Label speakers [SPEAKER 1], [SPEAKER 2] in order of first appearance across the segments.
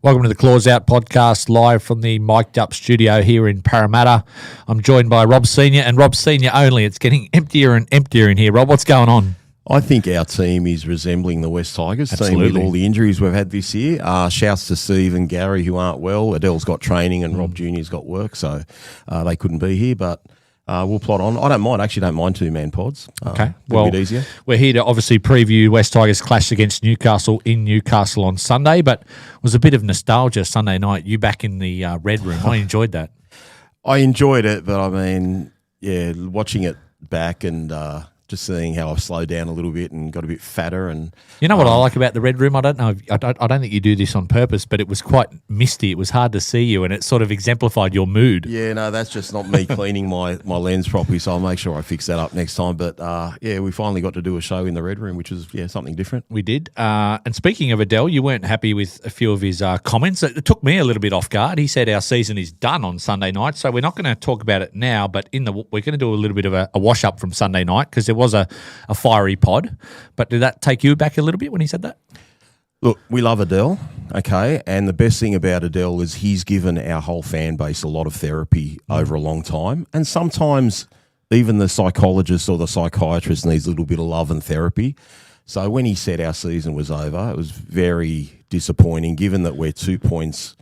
[SPEAKER 1] Welcome to the Claws Out podcast, live from the mic'd up studio here in Parramatta. I'm joined by Rob Senior and Rob Senior only. It's getting emptier and emptier in here. Rob, what's going on?
[SPEAKER 2] I think our team is resembling the West Tigers team with all the injuries we've had this year. Shouts to Steve and Gary who aren't well. Adel's got training and Rob Jr.'s got work, so they couldn't be here, but we'll plot on. I don't mind two-man pods.
[SPEAKER 1] Okay.
[SPEAKER 2] A bit easier.
[SPEAKER 1] We're here to obviously preview West Tigers' clash against Newcastle in Newcastle on Sunday, but it was a bit of nostalgia Sunday night. You back in the Red Room. I enjoyed that.
[SPEAKER 2] I enjoyed it, but I mean, yeah, watching it back and just seeing how I've slowed down a little bit and got a bit fatter. And
[SPEAKER 1] you know what I like about the Red Room? I don't know. I don't think you do this on purpose, but it was quite misty. It was hard to see you, and it sort of exemplified your mood.
[SPEAKER 2] Yeah, no, that's just not me cleaning my lens properly, so I'll make sure I fix that up next time. But yeah, we finally got to do a show in the Red Room, which was something different.
[SPEAKER 1] We did. And speaking of Adel, you weren't happy with a few of his comments. It took me a little bit off guard. He said our season is done on Sunday night, so we're not going to talk about it now. But we're going to do a little bit of a wash up from Sunday night because there was a fiery pod. But did that take you back a little bit when he said that?
[SPEAKER 2] Look, we love Adel, okay, and the best thing about Adel is he's given our whole fan base a lot of therapy over a long time, and sometimes even the psychologist or the psychiatrist needs a little bit of love and therapy. So when he said our season was over, it was very disappointing, given that we're 2 points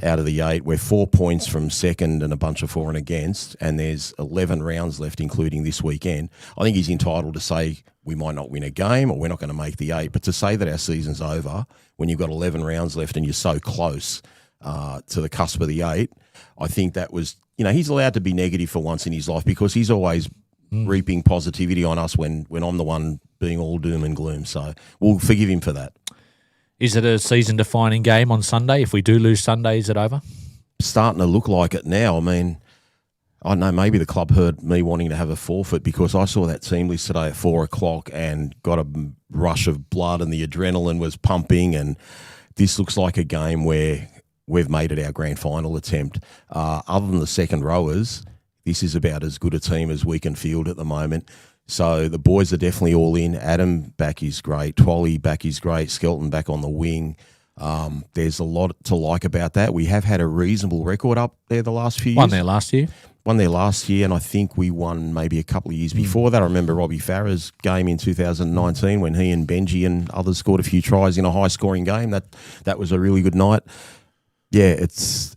[SPEAKER 2] out of the 8. We're 4 points from second and a bunch of for and against, and there's 11 rounds left, including this weekend. I think he's entitled to say we might not win a game or we're not going to make the 8, but to say that our season's over when you've got 11 rounds left and you're so close to the cusp of the 8, I think that was, he's allowed to be negative for once in his life because he's always reaping positivity on us when I'm the one being all doom and gloom. So we'll forgive him for that.
[SPEAKER 1] Is it a season-defining game on Sunday? If we do lose Sunday, is it over?
[SPEAKER 2] Starting to look like it now. I mean, I don't know, maybe the club heard me wanting to have a forfeit because I saw that team list today at 4 o'clock and got a rush of blood and the adrenaline was pumping, and this looks like a game where we've made it our grand final attempt. Other than the second rowers, this is about as good a team as we can field at the moment. So the boys are definitely all in. Adam back is great. Twally back is great. Skelton back on the wing. There's a lot to like about that. We have had a reasonable record up there the last few years.
[SPEAKER 1] Won there last year, and I think we won maybe a couple of years before that. I remember Robbie Farah's game in 2019 when he and Benji and others scored a few tries in a high-scoring game. That was a really good night. Yeah, it's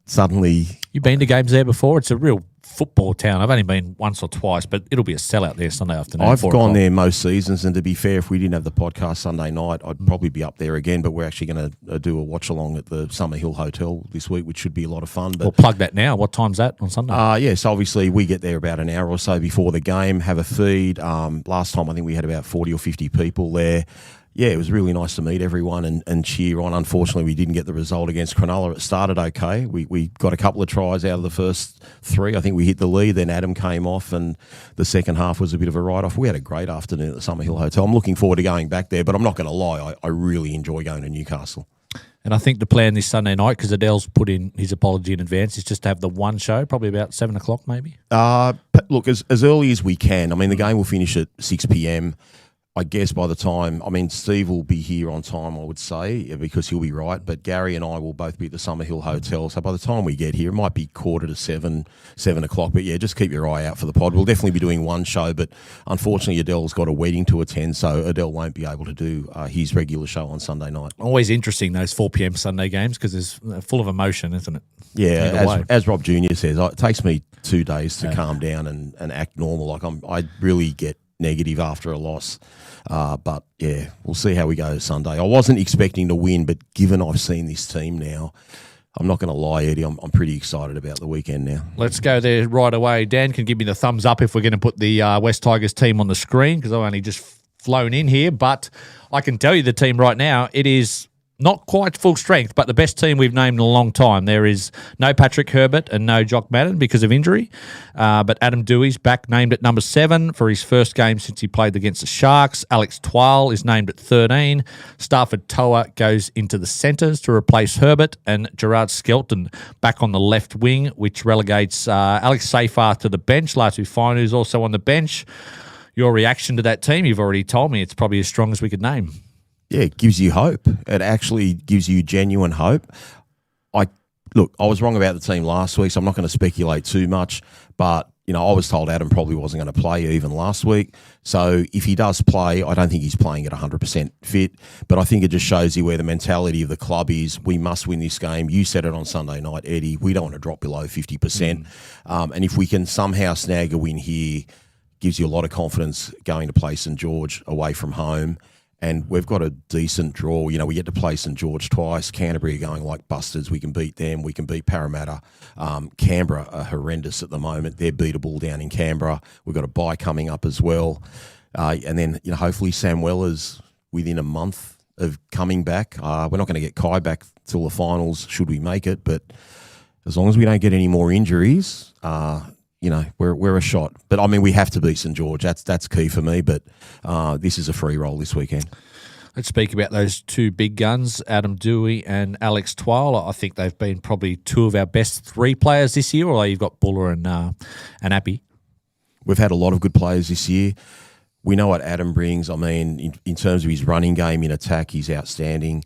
[SPEAKER 1] suddenly... You've been to games there before? It's a real football town. I've only been once or twice, but it'll be a sellout there Sunday afternoon.
[SPEAKER 2] I've gone there most seasons, and to be fair, if we didn't have the podcast Sunday night, I'd probably be up there again, but we're actually going to do a watch-along at the Summer Hill Hotel this week, which should be a lot of fun. But
[SPEAKER 1] we'll plug that now. What time's that on Sunday?
[SPEAKER 2] Yes, obviously we get there about an hour or so before the game, have a feed. Last time I think we had about 40 or 50 people there. Yeah, it was really nice to meet everyone and cheer on. Unfortunately, we didn't get the result against Cronulla. It started okay. We got a couple of tries out of the first 3. I think we hit the lead. Then Adam came off, and the second half was a bit of a write-off. We had a great afternoon at the Summer Hill Hotel. I'm looking forward to going back there, but I'm not going to lie. I really enjoy going to Newcastle.
[SPEAKER 1] And I think the plan this Sunday night, because Adel's put in his apology in advance, is just to have the one show, probably about 7 o'clock maybe.
[SPEAKER 2] Look, as early as we can. I mean, the game will finish at 6 p.m. I guess by the time, Steve will be here on time, I would say, because he'll be right. But Gary and I will both be at the Summer Hill Hotel. So by the time we get here, it might be 7:15, 7 o'clock. But yeah, just keep your eye out for the pod. We'll definitely be doing one show. But unfortunately, Adel's got a wedding to attend, so Adel won't be able to do his regular show on Sunday night.
[SPEAKER 1] Always interesting, those 4 p.m. Sunday games, because it's full of emotion, isn't it?
[SPEAKER 2] Yeah, as Rob Jr. says, it takes me 2 days to calm down and act normal. Like I really get negative after a loss. But yeah, we'll see how we go Sunday. I wasn't expecting to win, but given I've seen this team now, I'm not going to lie, Eddie, I'm pretty excited about the weekend now.
[SPEAKER 1] Let's go there right away. Dan can give me the thumbs up if we're going to put the West Tigers team on the screen, because I've only just flown in here. But I can tell you the team right now, it is not quite full strength, but the best team we've named in a long time. There is no Patrick Herbert and no Jock Madden because of injury, but Adam Dewey's back, named at number 7 for his first game since he played against the Sharks. Alex Twal is named at 13. Stafford Toa goes into the centres to replace Herbert, and Gerard Skelton back on the left wing, which relegates Alex Seyfarth to the bench. Latu Fine, who's also on the bench. Your reaction to that team? You've already told me it's probably as strong as we could name.
[SPEAKER 2] Yeah, it gives you hope. It actually gives you genuine hope. I was wrong about the team last week, so I'm not going to speculate too much. But I was told Adam probably wasn't going to play even last week. So if he does play, I don't think he's playing at 100% fit. But I think it just shows you where the mentality of the club is. We must win this game. You said it on Sunday night, Eddie. We don't want to drop below 50%. And if we can somehow snag a win here, gives you a lot of confidence going to play St George away from home. And we've got a decent draw. We get to play St George twice. Canterbury are going like bustards. We can beat them. We can beat Parramatta. Canberra are horrendous at the moment. They're beatable down in Canberra. We've got a bye coming up as well. And then, hopefully Sam Weller's within a month of coming back. We're not going to get Kai back till the finals, should we make it. But as long as we don't get any more injuries, we're a shot. But, we have to beat St George. That's key for me. But this is a free roll this weekend.
[SPEAKER 1] Let's speak about those two big guns, Adam Dewey and Alex Twal. I think they've been probably two of our best three players this year, although you've got Buller and Appy.
[SPEAKER 2] We've had a lot of good players this year. We know what Adam brings. In terms of his running game in attack, he's outstanding.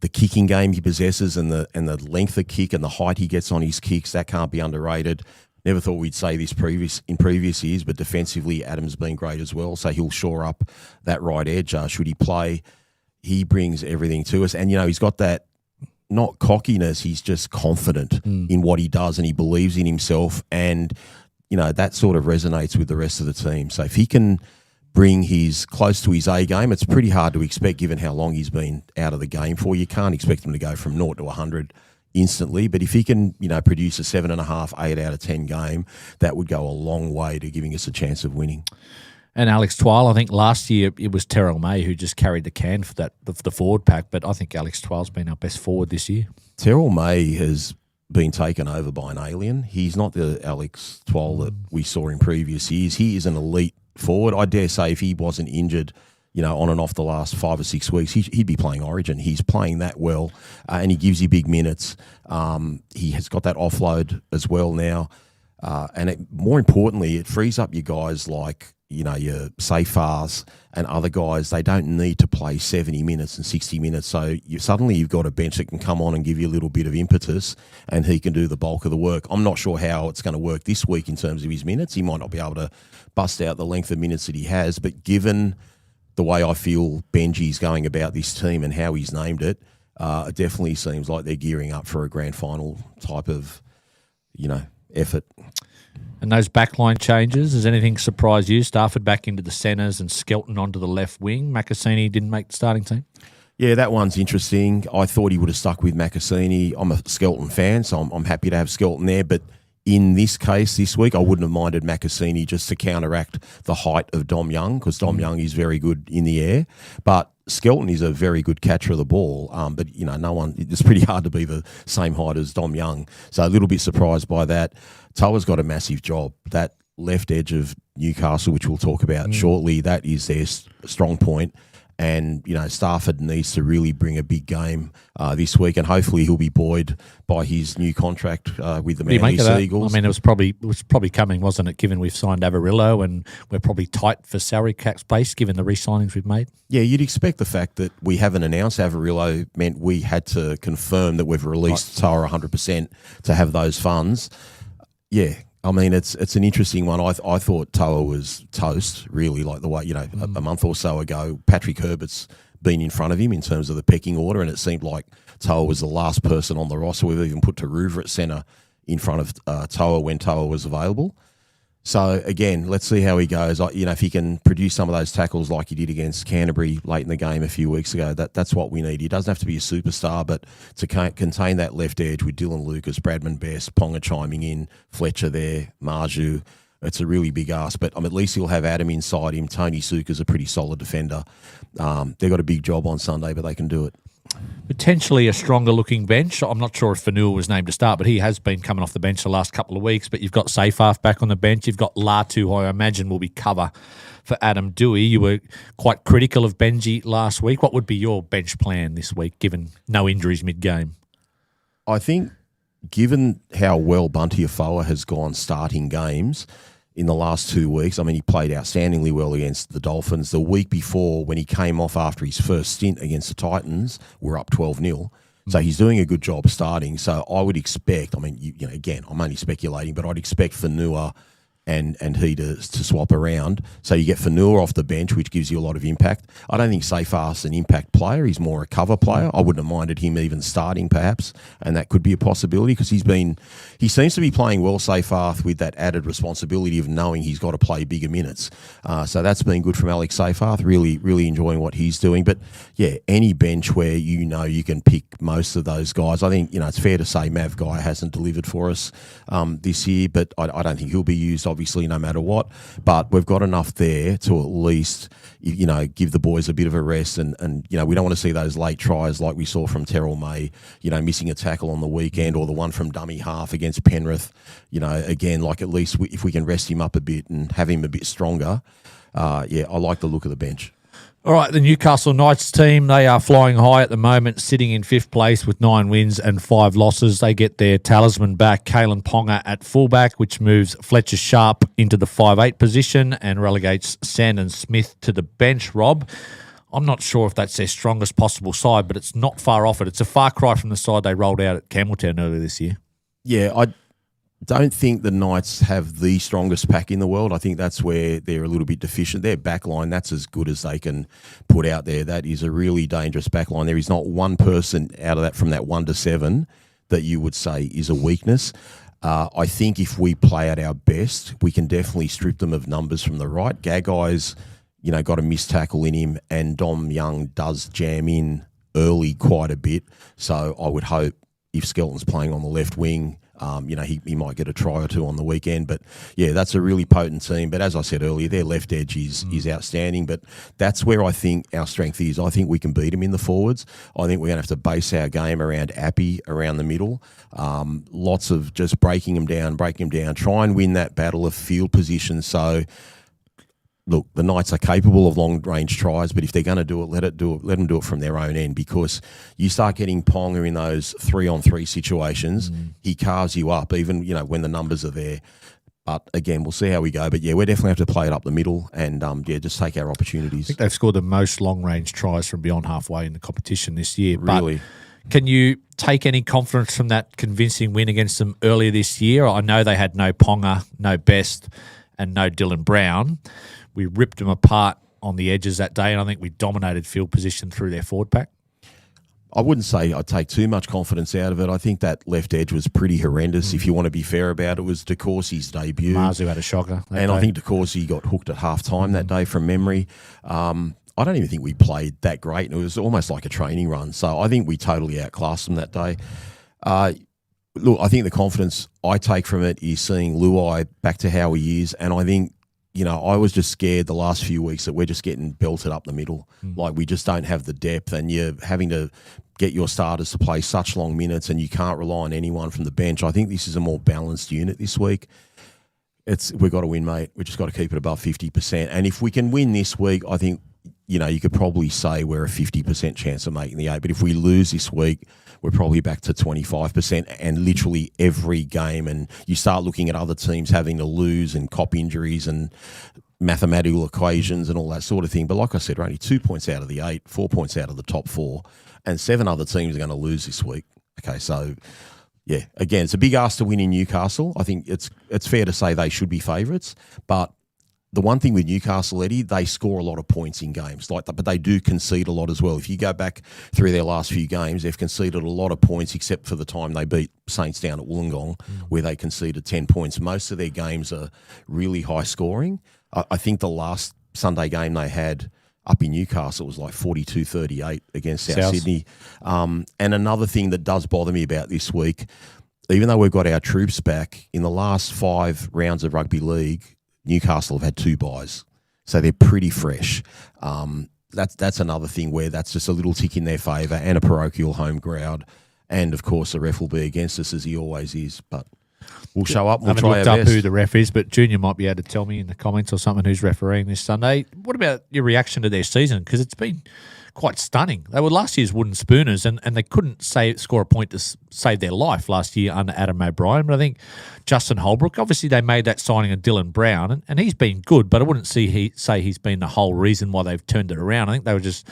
[SPEAKER 2] The kicking game he possesses and the length of kick and the height he gets on his kicks, that can't be underrated. Never thought we'd say this in previous years, but defensively, Adam's been great as well. So he'll shore up that right edge. Should he play, he brings everything to us. And, he's got that, not cockiness, he's just confident in what he does and he believes in himself. And, that sort of resonates with the rest of the team. So if he can bring his close to his A game, it's pretty hard to expect given how long he's been out of the game for. You can't expect him to go from 0 to 100 instantly, but if he can, produce a 7.5, 8 out of 10 game, that would go a long way to giving us a chance of winning.
[SPEAKER 1] And Alex Twal, I think last year it was Terrell May who just carried the can for the forward pack, but I think Alex Twal's been our best forward this year.
[SPEAKER 2] Terrell May has been taken over by an alien. He's not the Alex Twal that we saw in previous years. He is an elite forward. I dare say if he wasn't injured, on and off the last 5 or 6 weeks, he'd be playing Origin. He's playing that well, and he gives you big minutes. He has got that offload as well now. And more importantly, it frees up your guys like, your Safars and other guys. They don't need to play 70 minutes and 60 minutes. So suddenly you've got a bench that can come on and give you a little bit of impetus, and he can do the bulk of the work. I'm not sure how it's going to work this week in terms of his minutes. He might not be able to bust out the length of minutes that he has, but given the way I feel Benji's going about this team and how he's named it, it definitely seems like they're gearing up for a grand final type of, effort.
[SPEAKER 1] And those backline changes, has anything surprised you? Stafford back into the centres and Skelton onto the left wing. Macassini didn't make the starting team.
[SPEAKER 2] Yeah, that one's interesting. I thought he would have stuck with Macassini. I'm a Skelton fan, so I'm happy to have Skelton there. But in this case, this week, I wouldn't have minded Macassini just to counteract the height of Dom Young, because Dom Young is very good in the air. But Skelton is a very good catcher of the ball. But, it's pretty hard to be the same height as Dom Young. So a little bit surprised by that. Toa's got a massive job. That left edge of Newcastle, which we'll talk about shortly, that is their strong point. And, Stafford needs to really bring a big game this week, and hopefully he'll be buoyed by his new contract with the Manly Seagulls.
[SPEAKER 1] It was probably coming, wasn't it, given we've signed Avarillo and we're probably tight for salary cap space given the re-signings we've made?
[SPEAKER 2] Yeah, you'd expect the fact that we haven't announced Avarillo meant we had to confirm that we've released Toa 100% to have those funds. Yeah. It's an interesting one. I thought Toa was toast, really, like the way, a month or so ago, Patrick Herbert's been in front of him in terms of the pecking order, and it seemed like Toa was the last person on the roster. We've even put Taruva at centre in front of Toa when Toa was available. So, again, let's see how he goes. If he can produce some of those tackles like he did against Canterbury late in the game a few weeks ago, that's what we need. He doesn't have to be a superstar, but to contain that left edge with Dylan Lucas, Bradman Best, Ponga chiming in, Fletcher there, Marju, it's a really big ask. But at least he'll have Adam inside him. Tony Suka's a pretty solid defender. They've got a big job on Sunday, but they can do it.
[SPEAKER 1] Potentially a stronger looking bench. I'm not sure if Fanua was named to start, but he has been coming off the bench the last couple of weeks. But you've got Safaf back on the bench. You've got Latu, who I imagine will be cover for Adam Dewey. You were quite critical of Benji last week. What would be your bench plan this week, given no injuries mid-game?
[SPEAKER 2] I think given how well Bunty Afoa has gone starting games, in the last 2 weeks. I mean, he played outstandingly well against the Dolphins. The week before, when he came off after his first stint against the Titans, we're up 12-0. So he's doing a good job starting. So I would expect, I mean, again, I'm only speculating, but I'd expect Fanua and he to swap around. So you get Fanua off the bench, which gives you a lot of impact. I don't think Seyfarth's an impact player. He's more a cover player. I wouldn't have minded him even starting perhaps, and that could be a possibility because he seems to be playing well, Seyfarth, with that added responsibility of knowing he's got to play bigger minutes. So that's been good from Alex Seyfarth, really, really enjoying what he's doing. But yeah, any bench where you can pick most of those guys. I think, it's fair to say Mav Guy hasn't delivered for us this year, but I don't think he'll be used obviously no matter what, but we've got enough there to at least give the boys a bit of a rest, and we don't want to see those late tries like we saw from Terrell May, missing a tackle on the weekend, or the one from dummy half against Penrith. Again, like at least if we can rest him up a bit and have him a bit stronger, I like the look of the bench.
[SPEAKER 1] All right, the Newcastle Knights team, they are flying high at the moment, sitting in 5th place with 9 wins and 5 losses. They get their talisman back, Kalen Ponga at fullback, which moves Fletcher Sharp into the 5'8 position and relegates Sandon Smith to the bench, Rob. I'm not sure if that's their strongest possible side, but it's not far off it. It's a far cry from the side they rolled out at Campbelltown earlier this year.
[SPEAKER 2] Yeah, I don't think the Knights have the strongest pack in the world. I think that's where they're a little bit deficient. Their backline, that's as good as they can put out there. That is a really dangerous backline. There is not one person out of that from that 1 to 7 that you would say is a weakness. I think if we play at our best, we can definitely strip them of numbers from the right. Gagai's, got a missed tackle in him, and Dom Young does jam in early quite a bit. So I would hope if Skelton's playing on the left wing, he might get a try or two on the weekend. But, yeah, that's a really potent team. But as I said earlier, their left edge is outstanding. But that's where I think our strength is. I think we can beat them in the forwards. I think we're going to have to base our game around Appy around the middle. Lots of just breaking them down, try and win that battle of field position. So, look, the Knights are capable of long-range tries, but if they're going to do it, let them do it from their own end, because you start getting Ponga in those 3-on-3 situations, he carves you up, even when the numbers are there. But again, we'll see how we go. But yeah, we definitely have to play it up the middle and just take our opportunities.
[SPEAKER 1] I think they've scored the most long-range tries from beyond halfway in the competition this year.
[SPEAKER 2] Really?
[SPEAKER 1] But can you take any confidence from that convincing win against them earlier this year? I know they had no Ponga, no Best, and no Dylan Brown. We ripped them apart on the edges that day, and I think we dominated field position through their forward pack.
[SPEAKER 2] I wouldn't say I'd take too much confidence out of it. I think that left edge was pretty horrendous. If you want to be fair about it, it was DeCourcy's debut.
[SPEAKER 1] Marzu had a shocker.
[SPEAKER 2] And I think DeCourcy got hooked at half-time that day from memory. I don't even think we played that great. It was almost like a training run. So I think we totally outclassed them that day. Look, I think the confidence I take from it is seeing Luai back to how he is. And I think, I was just scared the last few weeks that we're just getting belted up the middle. Like we just don't have the depth, and you're having to get your starters to play such long minutes, and you can't rely on anyone from the bench. I think this is a more balanced unit this week. We've got to win, mate. We've just got to keep it above 50%. And if we can win this week, I think, you could probably say we're a 50% chance of making the 8. But if we lose this week, we're probably back to 25%, and literally every game. And you start looking at other teams having to lose and cop injuries and mathematical equations and all that sort of thing. But like I said, we're only 2 points out of the 8, 4 points out of the top 4, and 7 other teams are going to lose this week. Okay, so yeah, again, it's a big ask to win in Newcastle. I think it's fair to say they should be favourites, but the one thing with Newcastle, Eddie, they score a lot of points in games like that, but they do concede a lot as well. If you go back through their last few games, they've conceded a lot of points, except for the time they beat Saints down at Wollongong, where they conceded 10 points. Most of their games are really high scoring. I think the last Sunday game they had up in Newcastle was like 42-38 against South Sydney. And another thing that does bother me about this week, even though we've got our troops back, in the last 5 rounds of rugby league, Newcastle have had 2 buys, so they're pretty fresh. That's another thing where that's just a little tick in their favour, and a parochial home crowd, and of course the ref will be against us as he always is. But We'll show up.
[SPEAKER 1] I
[SPEAKER 2] We'll
[SPEAKER 1] haven't
[SPEAKER 2] try
[SPEAKER 1] looked
[SPEAKER 2] our
[SPEAKER 1] up
[SPEAKER 2] best.
[SPEAKER 1] who the ref is, but Junior might be able to tell me in the comments or something who's refereeing this Sunday. What about your reaction to their season? Because it's been quite stunning. They were last year's wooden spooners, and they couldn't score a point to save their life last year under Adam O'Brien. But I think Justin Holbrook, obviously they made that signing of Dylan Brown, and he's been good, but I wouldn't say he's been the whole reason why they've turned it around. I think they were just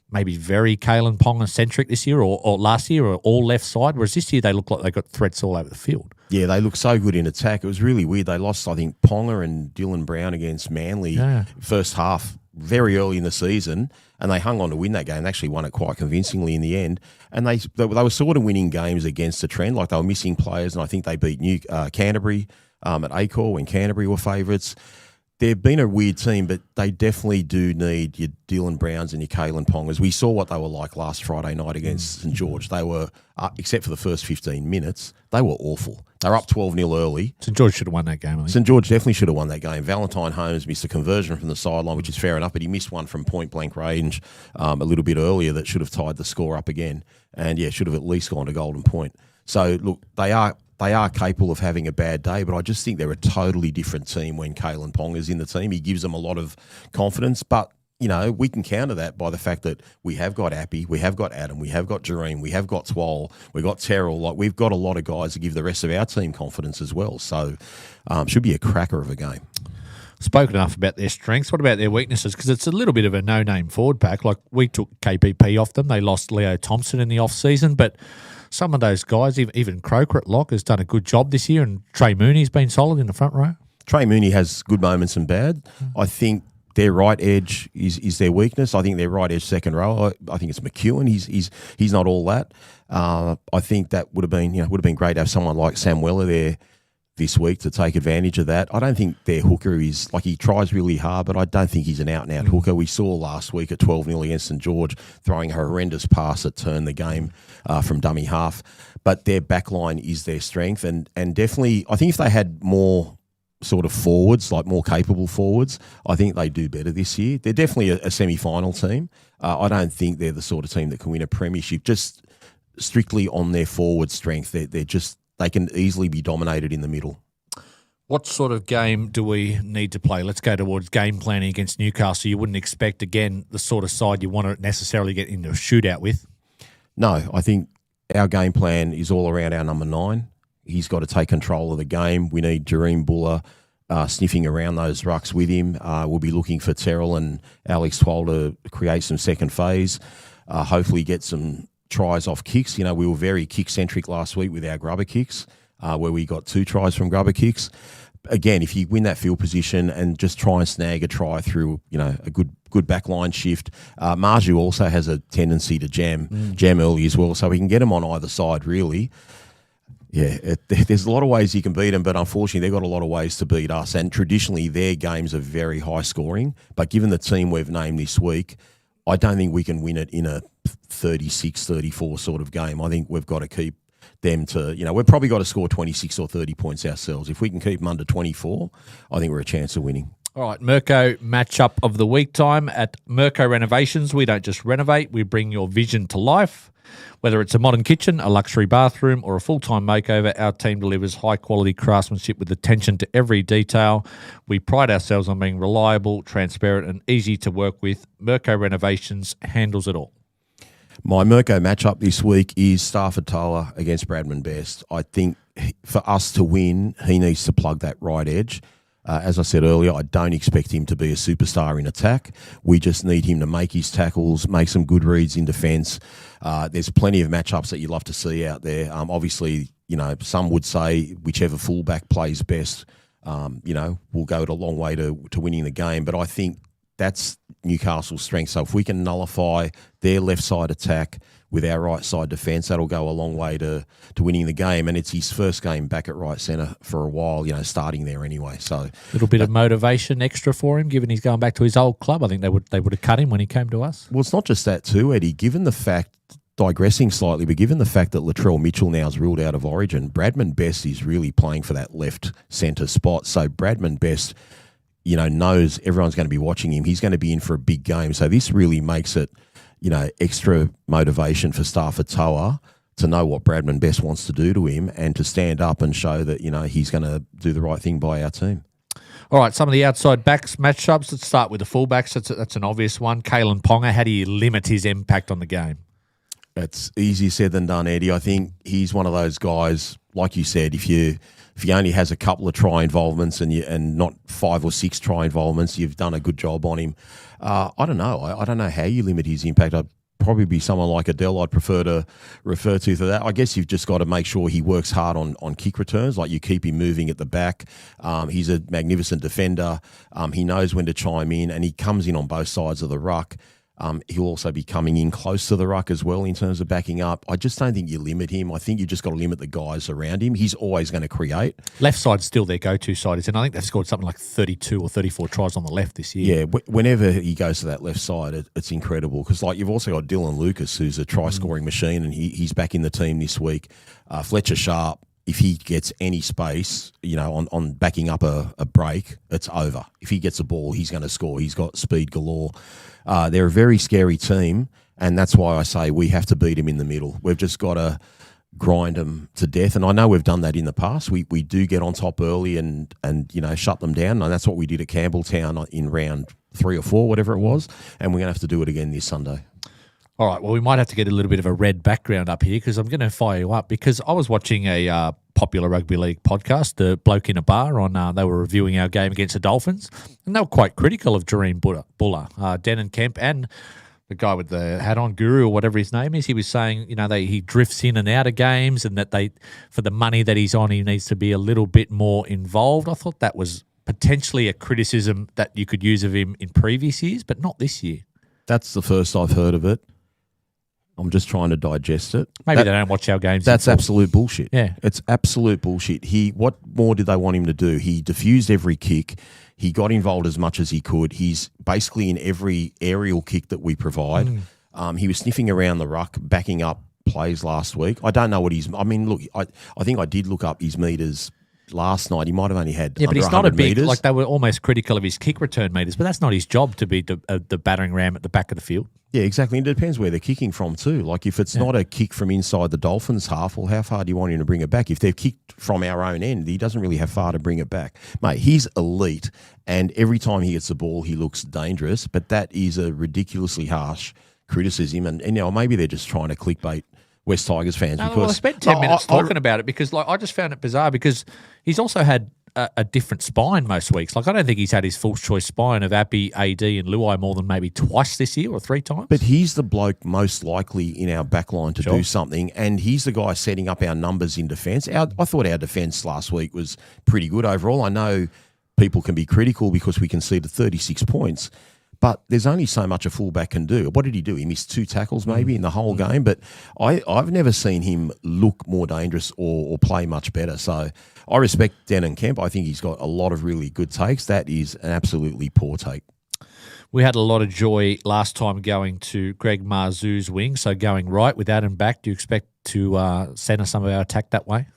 [SPEAKER 1] maybe very Kalen Ponga-centric this year or last year, or all left side, whereas this year they look like they got threats all over the field.
[SPEAKER 2] Yeah, they look so good in attack. It was really weird. They lost, I think, Ponga and Dylan Brown against Manly first half very early in the season, and they hung on to win that game. They actually won it quite convincingly in the end. And they were sort of winning games against the trend, like they were missing players, and I think they beat Canterbury at Acor when Canterbury were favourites. They've been a weird team, but they definitely do need your Dylan Browns and your Kalen Pongas. We saw what they were like last Friday night against St George. They were, except for the first 15 minutes, they were awful. They were up 12-0 early.
[SPEAKER 1] St George should have won that game, I think.
[SPEAKER 2] St George definitely should have won that game. Valentine Holmes missed a conversion from the sideline, which is fair enough, but he missed one from point-blank range a little bit earlier that should have tied the score up again. And, yeah, should have at least gone to golden point. So, look, they are capable of having a bad day, but I just think they're a totally different team when Kalen Ponga's in the team. He gives them a lot of confidence, but, you know, we can counter that by the fact that we have got Appy, we have got Adam, we have got Jareem, we have got Twal, we've got Terrell. Like, we've got a lot of guys to give the rest of our team confidence as well. So, should be a cracker of a game.
[SPEAKER 1] Spoken enough about their strengths. What about their weaknesses? Because it's a little bit of a no-name forward pack. Like, we took KPP off them. They lost Leo Thompson in the off-season, but some of those guys, even Croker at lock, has done a good job this year, and Trey Mooney's been solid in the front row.
[SPEAKER 2] Trey Mooney has good moments and bad. I think their right edge is their weakness. I think their right edge second row, I think it's McEwen. He's not all that. I think that would have been great to have someone like Sam Weller there this week to take advantage of that. I don't think their hooker is, like, he tries really hard, but I don't think he's an out-and-out hooker. We saw last week at 12-0 against St George throwing a horrendous pass that turned the game from dummy half. But their backline is their strength, and definitely, I think if they had more sort of forwards, like more capable forwards, I think they do better this year. They're definitely a semi-final team. I don't think they're the sort of team that can win a premiership just strictly on their forward strength. They can easily be dominated in the middle.
[SPEAKER 1] What sort of game do we need to play? Let's go towards game planning against Newcastle. You wouldn't expect, again, the sort of side you want to necessarily get into a shootout with. No,
[SPEAKER 2] I think our game plan is all around our number 9. He's got to take control of the game. We need Jareem Buller sniffing around those rucks with him. We'll be looking for Terrell and Alex Twal to create some second phase, hopefully get some tries off kicks. You know, we were very kick-centric last week with our grubber kicks, where we got 2 tries from grubber kicks. Again, if you win that field position and just try and snag a try through, you know, a good backline shift. Marju also has a tendency to jam early as well, so we can get him on either side, really. Yeah, there's a lot of ways you can beat them, but unfortunately they've got a lot of ways to beat us, and traditionally their games are very high scoring, but given the team we've named this week, I don't think we can win it in a 36-34 sort of game. I think we've got to keep them to, you know, we've probably got to score 26 or 30 points ourselves. If we can keep them under 24, I think we're a chance of winning.
[SPEAKER 1] All right, Mirko matchup of the week time at Mirko Renovations. We don't just renovate, we bring your vision to life. Whether it's a modern kitchen, a luxury bathroom, or a full-time makeover, our team delivers high-quality craftsmanship with attention to every detail. We pride ourselves on being reliable, transparent, and easy to work with. Mirko Renovations handles it all.
[SPEAKER 2] My Mirko matchup this week is Strathfield Toa against Bradman Best. I think for us to win, he needs to plug that right edge. As I said earlier, I don't expect him to be a superstar in attack. We just need him to make his tackles, make some good reads in defence. There's plenty of matchups that you'd love to see out there. Obviously, you know, some would say whichever fullback plays best, you know, will go a long way to winning the game. But I think that's Newcastle's strength. So if we can nullify their left side attack with our right side defence, that'll go a long way to winning the game. And it's his first game back at right centre for a while, you know, starting there anyway. So
[SPEAKER 1] a little bit of motivation extra for him, given he's going back to his old club. I think they would have cut him when he came to us.
[SPEAKER 2] Well, it's not just that too, Eddie. Given the fact, digressing slightly, but given the fact that Latrell Mitchell now is ruled out of Origin, Bradman Best is really playing for that left centre spot. So Bradman Best, you know, knows everyone's going to be watching him. He's going to be in for a big game. So this really makes it, you know, extra motivation for Strathfield Toa to know what Bradman best wants to do to him and to stand up and show that, he's going to do the right thing by our team.
[SPEAKER 1] All right, some of the outside backs matchups. Let's start with the fullbacks. That's an obvious one. Kalen Ponga, how do you limit his impact on the game?
[SPEAKER 2] It's easier said than done, Eddie. I think he's one of those guys, like you said, if he only has a couple of try involvements and not 5 or 6 try involvements, you've done a good job on him. I don't know. I don't know how you limit his impact. I'd probably be someone like Adel I'd prefer to refer to for that. I guess you've just got to make sure he works hard on kick returns, like you keep him moving at the back. He's a magnificent defender. He knows when to chime in, and he comes in on both sides of the ruck. He'll also be coming in close to the ruck as well in terms of backing up. I just don't think you limit him. I think you just got to limit the guys around him. He's always going to create.
[SPEAKER 1] Left side's still their go-to side, and I think they've scored something like 32 or 34 tries on the left this year.
[SPEAKER 2] Yeah, whenever he goes to that left side, it's incredible because you've also got Dylan Lucas, who's a try-scoring machine, and he's back in the team this week. Fletcher Sharp, if he gets any space, on backing up a break, it's over. If he gets a ball, he's going to score. He's got speed galore. They're a very scary team, and that's why I say we have to beat him in the middle. We've just got to grind them to death, and I know we've done that in the past. We do get on top early and shut them down, and that's what we did at Campbelltown in round 3 or 4, whatever it was, and we're going to have to do it again this Sunday.
[SPEAKER 1] All right, well, we might have to get a little bit of a red background up here because I'm going to fire you up because I was watching a popular rugby league podcast, the Bloke in a Bar, they were reviewing our game against the Dolphins, and they were quite critical of Jareen Buller, Denon Kemp, and the guy with the hat on, Guru or whatever his name is. He was saying, he drifts in and out of games and that for the money that he's on, he needs to be a little bit more involved. I thought that was potentially a criticism that you could use of him in previous years, but not this year.
[SPEAKER 2] That's the first I've heard of it. I'm just trying to digest it.
[SPEAKER 1] Maybe they don't watch our games.
[SPEAKER 2] That's absolute bullshit.
[SPEAKER 1] Yeah.
[SPEAKER 2] It's absolute bullshit. What more did they want him to do? He diffused every kick. He got involved as much as he could. He's basically in every aerial kick that we provide. He was sniffing around the ruck, backing up plays last week. I don't know what I think I did look up his meters last night. He might have only had
[SPEAKER 1] but he's not a big
[SPEAKER 2] meters.
[SPEAKER 1] They were almost critical of his kick return meters, but that's not his job to be the battering ram at the back of the field.
[SPEAKER 2] Yeah, exactly. It depends where they're kicking from too. Like if it's not a kick from inside the Dolphins' half, well, how far do you want him to bring it back? If they've kicked from our own end, he doesn't really have far to bring it back. Mate, he's elite, and every time he gets the ball, he looks dangerous, but that is a ridiculously harsh criticism, and maybe they're just trying to clickbait West Tigers fans.
[SPEAKER 1] I spent 10 minutes talking about it because I just found it bizarre because he's also had a different spine most weeks. I don't think he's had his full choice spine of Appy, AD and Luai more than maybe twice this year or 3 times.
[SPEAKER 2] But he's the bloke most likely in our backline to do something, and he's the guy setting up our numbers in defence. I thought our defence last week was pretty good overall. I know people can be critical because we conceded 36 points, but there's only so much a fullback can do. What did he do? He missed 2 tackles maybe in the whole game, but I've never seen him look more dangerous or play much better. So I respect Denon Kemp. I think he's got a lot of really good takes. That is an absolutely poor take.
[SPEAKER 1] We had a lot of joy last time going to Greg Marzu's wing, so going right with Adam back. Do you expect to centre some of our attack that way?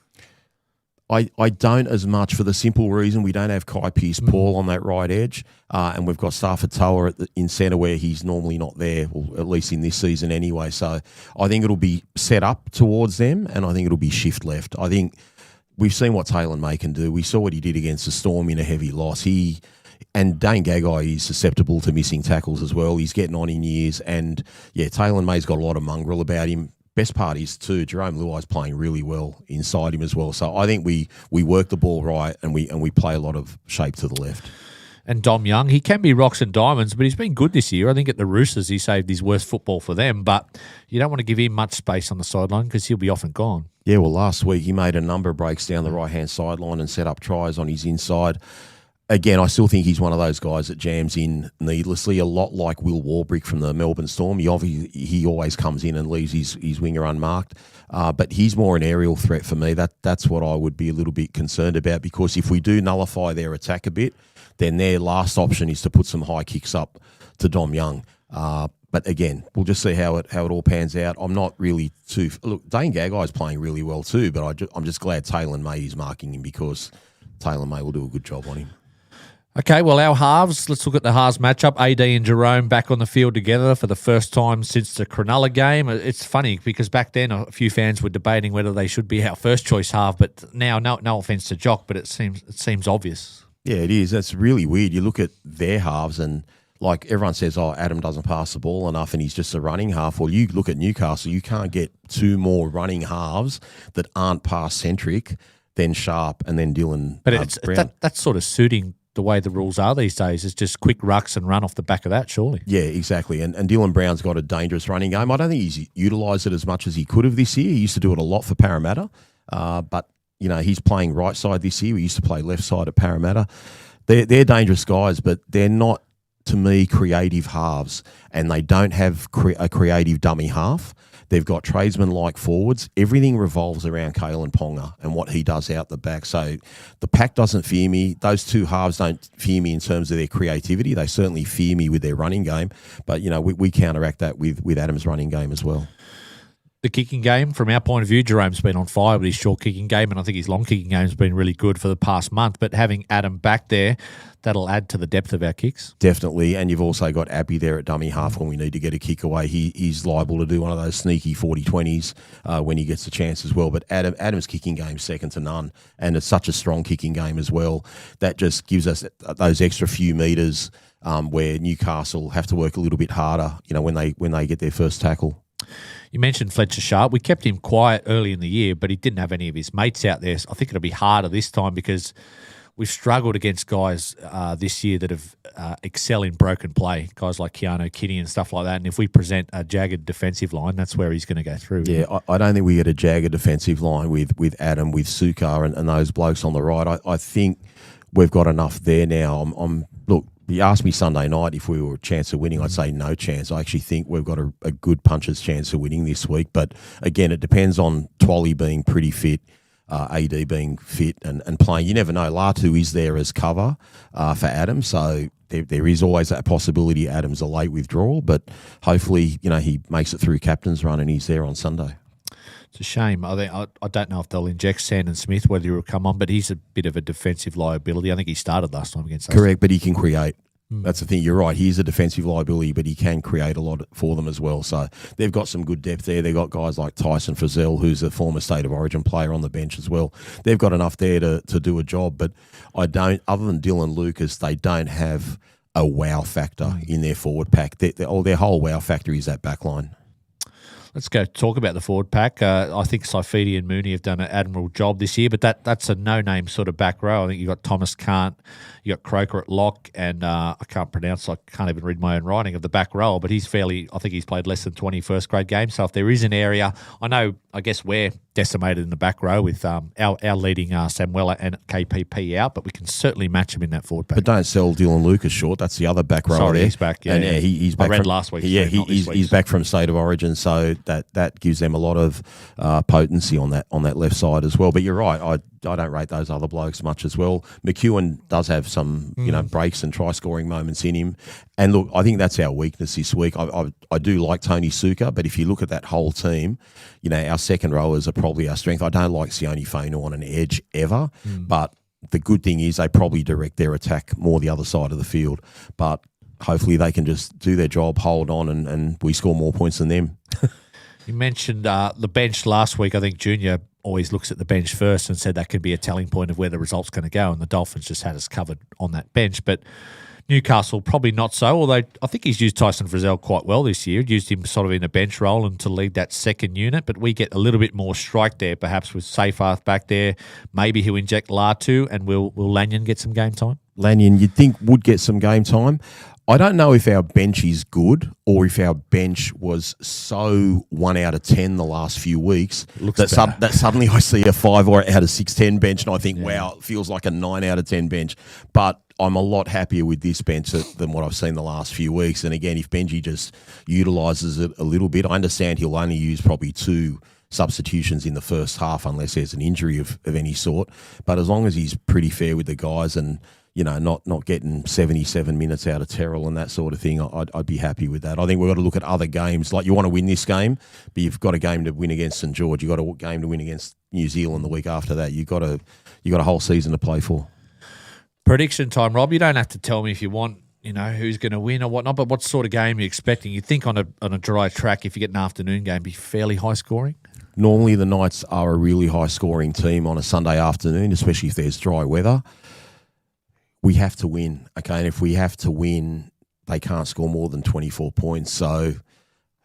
[SPEAKER 2] I don't as much for the simple reason we don't have Kai Pearce-Paul on that right edge, and we've got Stafford Toa in centre where he's normally not there, or at least in this season anyway. So I think it'll be set up towards them, and I think it'll be shift left. I think we've seen what Taylor May can do. We saw what he did against the Storm in a heavy loss. And Dane Gagai is susceptible to missing tackles as well. He's getting on in years, and Taylor May's got a lot of mongrel about him. Best part is too, Jerome Luai's playing really well inside him as well. So I think we work the ball right and we play a lot of shape to the left.
[SPEAKER 1] And Dom Young, he can be rocks and diamonds, but he's been good this year. I think at the Roosters he saved his worst football for them, but you don't want to give him much space on the sideline because he'll be off and gone. Yeah,
[SPEAKER 2] well, last week he made a number of breaks down the right-hand sideline and set up tries on his inside. Again, I still think he's one of those guys that jams in needlessly, a lot like Will Warbrick from the Melbourne Storm. He always comes in and leaves his winger unmarked. But he's more an aerial threat for me. That's what I would be a little bit concerned about, because if we do nullify their attack a bit, then their last option is to put some high kicks up to Dom Young. But again, we'll just see how it all pans out. I'm not really too... Look, Dane Gagai is playing really well too, but I'm just glad Taylor May is marking him, because Taylor May will do a good job on him.
[SPEAKER 1] Okay, well, our halves, let's look at the halves matchup. AD and Jerome back on the field together for the first time since the Cronulla game. It's funny because back then a few fans were debating whether they should be our first choice half, but now, no offence to Jock, but it seems obvious.
[SPEAKER 2] Yeah, it is. That's really weird. You look at their halves and like everyone says, oh, Adam doesn't pass the ball enough and he's just a running half. Well, you look at Newcastle, you can't get two more running halves that aren't pass-centric than Sharp and then Dylan
[SPEAKER 1] But
[SPEAKER 2] Brown.
[SPEAKER 1] that's sort of suiting the way the rules are these days. It's just quick rucks and run off the back of that, surely.
[SPEAKER 2] Yeah, exactly. And Dylan Brown's got a dangerous running game. I don't think he's utilised it as much as he could have this year. He used to do it a lot for Parramatta, but he's playing right side this year. We used to play left side at Parramatta. They're dangerous guys, but they're not, to me, creative halves, and they don't have a creative dummy half. They've got tradesmen-like forwards. Everything revolves around Kalen Ponga and what he does out the back. So the pack doesn't fear me. Those two halves don't fear me in terms of their creativity. They certainly fear me with their running game. But, we counteract that with Adam's running game as well.
[SPEAKER 1] The kicking game, from our point of view, Jerome's been on fire with his short kicking game, and I think his long kicking game's been really good for the past month. But having Adam back there, that'll add to the depth of our kicks.
[SPEAKER 2] Definitely, and you've also got Abby there at dummy half when we need to get a kick away. He's liable to do one of those sneaky 40-20s when he gets the chance as well. But Adam's kicking game's second to none, and it's such a strong kicking game as well. That just gives us those extra few metres where Newcastle have to work a little bit harder, when they get their first tackle.
[SPEAKER 1] You mentioned Fletcher Sharp. We kept him quiet early in the year, but he didn't have any of his mates out there. So I think it'll be harder this time because we've struggled against guys this year that have excel in broken play, guys like Keanu Kinney and stuff like that. And if we present a jagged defensive line, that's where he's going to go through.
[SPEAKER 2] Yeah, I don't think we get a jagged defensive line with Adam, with Sukar and those blokes on the right. I think we've got enough there now. Look, you asked me Sunday night if we were a chance of winning. I'd say no chance. I actually think we've got a good puncher's chance of winning this week. But again, it depends on Twally being pretty fit, AD being fit and playing. You never know. Latu is there as cover for Adam. So there is always that possibility Adam's a late withdrawal. But hopefully, he makes it through captain's run and he's there on Sunday.
[SPEAKER 1] It's a shame. I don't know if they'll inject Sandon Smith, whether he'll come on, but he's a bit of a defensive liability. I think he started last time against us.
[SPEAKER 2] Correct, but he can create. That's the thing. You're right. He's a defensive liability, but he can create a lot for them as well. So they've got some good depth there. They've got guys like Tyson Frizzell, who's a former State of Origin player, on the bench as well. They've got enough there to do a job, but other than Dylan Lucas, they don't have a wow factor in their forward pack. Their whole wow factor is that back line.
[SPEAKER 1] Let's go talk about the forward pack. I think Saifidi and Mooney have done an admirable job this year, but that's a no-name sort of back row. I think you've got Thomas Cant, you got Croker at lock, and I can't even read my own writing of the back row, but I think he's played less than 20 first-grade games. So if there is an area, I guess we're decimated in the back row with our leading Samuela and KPP out, but we can certainly match him in that forward pack.
[SPEAKER 2] But don't sell Dylan Lucas short. That's the other back row.
[SPEAKER 1] Sorry,
[SPEAKER 2] there.
[SPEAKER 1] He's back. Yeah,
[SPEAKER 2] he's back.
[SPEAKER 1] I read last week.
[SPEAKER 2] Yeah, he's back from State of Origin, so that gives them a lot of potency on that left side as well. But you're right. I don't rate those other blokes much as well. McEwen does have some breaks and try scoring moments in him. And look, I think that's our weakness this week. I do like Tony Suka, but if you look at that whole team, our second rowers are probably our strength. I don't like Sione Fainu on an edge ever, but the good thing is they probably direct their attack more the other side of the field. But hopefully they can just do their job, hold on, and we score more points than them.
[SPEAKER 1] You mentioned the bench last week. I think Junior always looks at the bench first and said that could be a telling point of where the result's going to go, and the Dolphins just had us covered on that bench. But Newcastle, probably not so, although I think he's used Tyson Frizzell quite well this year. Used him sort of in a bench role and to lead that second unit, but we get a little bit more strike there, perhaps with Seyfarth back there. Maybe he'll inject Latu, and will Lanyon get some game time?
[SPEAKER 2] Lanyon, you'd think, would get some game time. I don't know if our bench is good or if our bench was so 1 out of 10 the last few weeks that suddenly I see a 5 or out of 6-10 bench and I think, wow, it feels like a 9 out of 10 bench. But I'm a lot happier with this bench than what I've seen the last few weeks. And again, if Benji just utilises it a little bit, I understand he'll only use probably 2 substitutions in the first half unless there's an injury of any sort. But as long as he's pretty fair with the guys and not getting 77 minutes out of Terrell and that sort of thing, I'd be happy with that. I think we've got to look at other games. Like, you want to win this game, but you've got a game to win against St George. You've got a game to win against New Zealand the week after that. You've got a whole season to play for.
[SPEAKER 1] Prediction time, Rob. You don't have to tell me if you want, who's going to win or whatnot, but what sort of game are you expecting? You think on a dry track, if you get an afternoon game, be fairly high scoring?
[SPEAKER 2] Normally the Knights are a really high-scoring team on a Sunday afternoon, especially if there's dry weather. We have to win, okay? And if we have to win, they can't score more than 24 points. So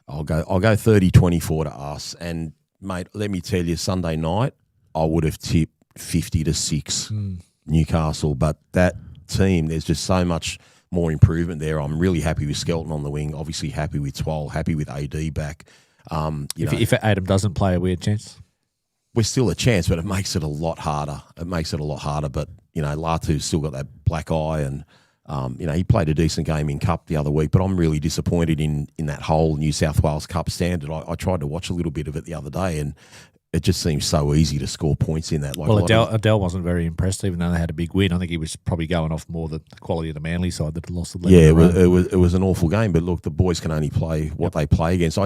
[SPEAKER 2] I'll go 30-24 to us. And, mate, let me tell you, Sunday night, I would have tipped 50-6 Newcastle. But that team, there's just so much more improvement there. I'm really happy with Skelton on the wing, obviously happy with Twal, happy with AD back.
[SPEAKER 1] If Adam doesn't play, a weird chance?
[SPEAKER 2] We're still a chance, but it makes it a lot harder. But, Latu's still got that black eye and, he played a decent game in Cup the other week, but I'm really disappointed in that whole New South Wales Cup standard. I tried to watch a little bit of it the other day and it just seems so easy to score points in that.
[SPEAKER 1] Adel wasn't very impressed, even though they had a big win. I think he was probably going off more the quality of the Manly side that lost the
[SPEAKER 2] lead. Yeah, it was an awful game, but look, the boys can only play what they play against.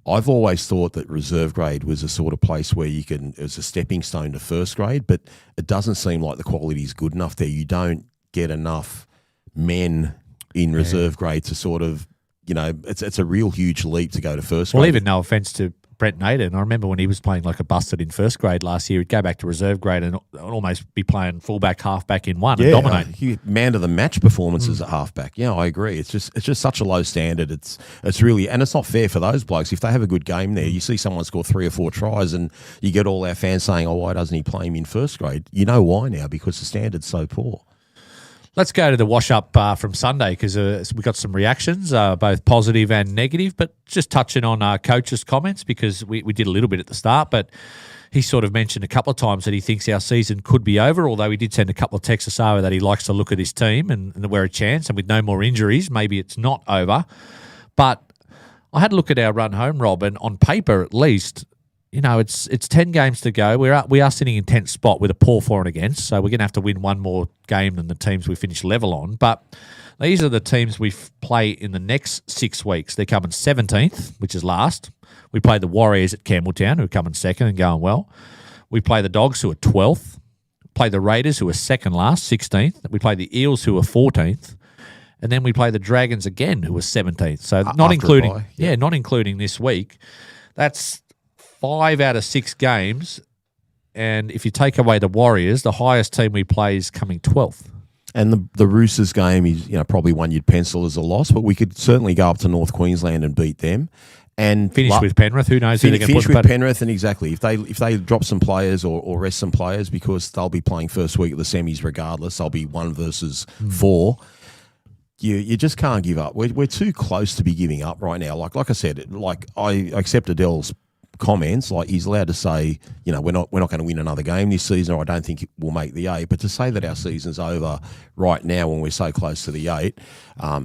[SPEAKER 2] I've always thought that reserve grade was a sort of place where it was a stepping stone to first grade, but it doesn't seem like the quality is good enough there. You don't get enough men in reserve grade to sort of, it's a real huge leap to go to first grade.
[SPEAKER 1] Well, even no offence to Brent Naden, I remember when he was playing like a busted in first grade last year, he'd go back to reserve grade and almost be playing fullback, halfback in one and dominating.
[SPEAKER 2] Man of the match performances at halfback. Yeah, I agree. It's just such a low standard. It's really, and it's not fair for those blokes. If they have a good game there, you see someone score 3 or 4 tries and you get all our fans saying, oh, why doesn't he play him in first grade? You know why now, because the standard's so poor.
[SPEAKER 1] Let's go to the wash-up from Sunday because we got some reactions, both positive and negative, but just touching on coach's comments because we did a little bit at the start, but he sort of mentioned a couple of times that he thinks our season could be over, although he did send a couple of texts over that he likes to look at his team and that we're a chance, and with no more injuries, maybe it's not over. But I had a look at our run home, Rob, and on paper at least, it's 10 games to go. We are sitting in 10th spot with a poor for and against, so we're going to have to win one more game than the teams we finish level on. But these are the teams we play in the next 6 weeks. They're coming 17th, which is last. We play the Warriors at Campbelltown, who are coming second and going well. We play the Dogs, who are 12th. Play the Raiders, who are second last, 16th. We play the Eels, who are 14th. And then we play the Dragons again, who are 17th. So not including this week. That's 5 out of 6 games, and if you take away the Warriors, the highest team we play is coming 12th.
[SPEAKER 2] And the Roosters game is probably one you'd pencil as a loss, but we could certainly go up to North Queensland and beat them. And
[SPEAKER 1] finish with Penrith. Who knows?
[SPEAKER 2] Finish with Penrith, and exactly if they drop some players or rest some players because they'll be playing first week of the semis regardless. They'll be 1 versus 4. You just can't give up. We're too close to be giving up right now. Like I said, I accept Adele's comments, like he's allowed to say, we're not going to win another game this season, or I don't think we'll make the 8. But to say that our season's over right now when we're so close to the 8,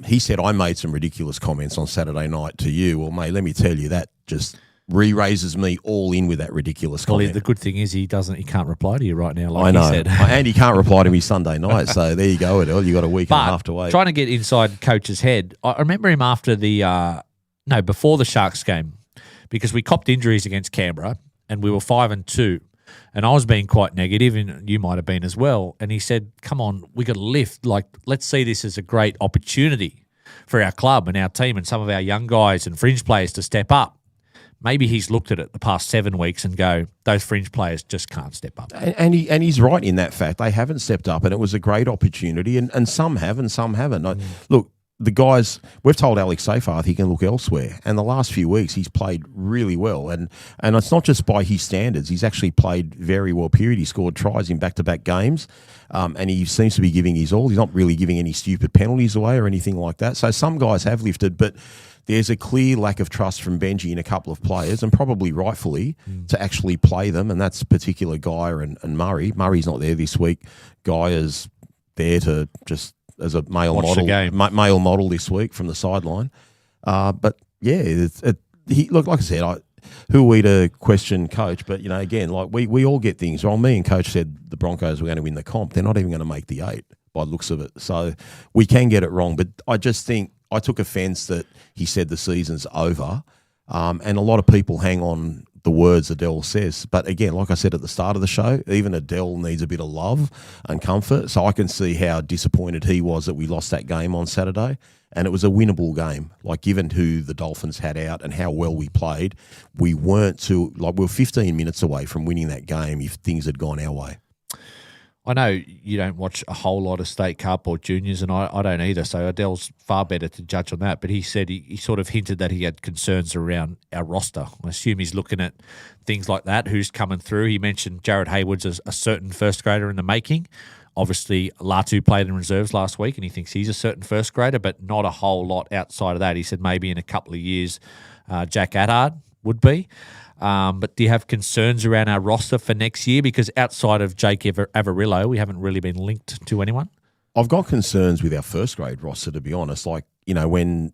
[SPEAKER 2] he said I made some ridiculous comments on Saturday night to you. Well, mate, let me tell you, that just re-raises me all in with that ridiculous comment.
[SPEAKER 1] Well, the good thing is he can't reply to you right now,
[SPEAKER 2] I know.
[SPEAKER 1] He said.
[SPEAKER 2] And he can't reply to me Sunday night. So there you go, Adel. You got a week and a half to wait.
[SPEAKER 1] Trying to get inside coach's head, I remember him after before the Sharks game, because we copped injuries against Canberra and we were 5-2, and I was being quite negative, and you might have been as well. And he said, "Come on, we got to lift. Let's see this as a great opportunity for our club and our team and some of our young guys and fringe players to step up." Maybe he's looked at it the past 7 weeks and go, those fringe players just can't step up.
[SPEAKER 2] And he's right in that fact. They haven't stepped up, and it was a great opportunity, and some have and some haven't. Look, the guys, we've told Alex Seyfarth he can look elsewhere, and the last few weeks he's played really well, and it's not just by his standards. He's actually played very well, period. He scored tries in back-to-back games, and he seems to be giving his all. He's not really giving any stupid penalties away or anything like that. So some guys have lifted, but there's a clear lack of trust from Benji in a couple of players, and probably rightfully, to actually play them, and that's particular Guy and Murray. Murray's not there this week. Guy is there to just as a male model this week from the sideline. But yeah, look, like I said, who are we to question coach? But again, like we all get things wrong. Me and coach said the Broncos were going to win the comp. They're not even going to make the 8 by the looks of it. So we can get it wrong. But I just think I took offence that he said the season's over, and a lot of people hang on the words Adel says. But again, like I said at the start of the show, even Adel needs a bit of love and comfort. So I can see how disappointed he was that we lost that game on Saturday. And it was a winnable game. Like, given who the Dolphins had out and how well we played, we weren't too, like, we were 15 minutes away from winning that game if things had gone our way.
[SPEAKER 1] I know you don't watch a whole lot of State Cup or juniors, and I don't either, so Adele's far better to judge on that. But he said he sort of hinted that he had concerns around our roster. I assume he's looking at things like that, who's coming through. He mentioned Jared Hayward's a certain first grader in the making. Obviously, Latu played in reserves last week, and he thinks he's a certain first grader, but not a whole lot outside of that. He said maybe in a couple of years, Jack Adel would be. But do you have concerns around our roster for next year? Because outside of Jake Averillo, we haven't really been linked to anyone.
[SPEAKER 2] I've got concerns with our first grade roster, to be honest. Like, you know, when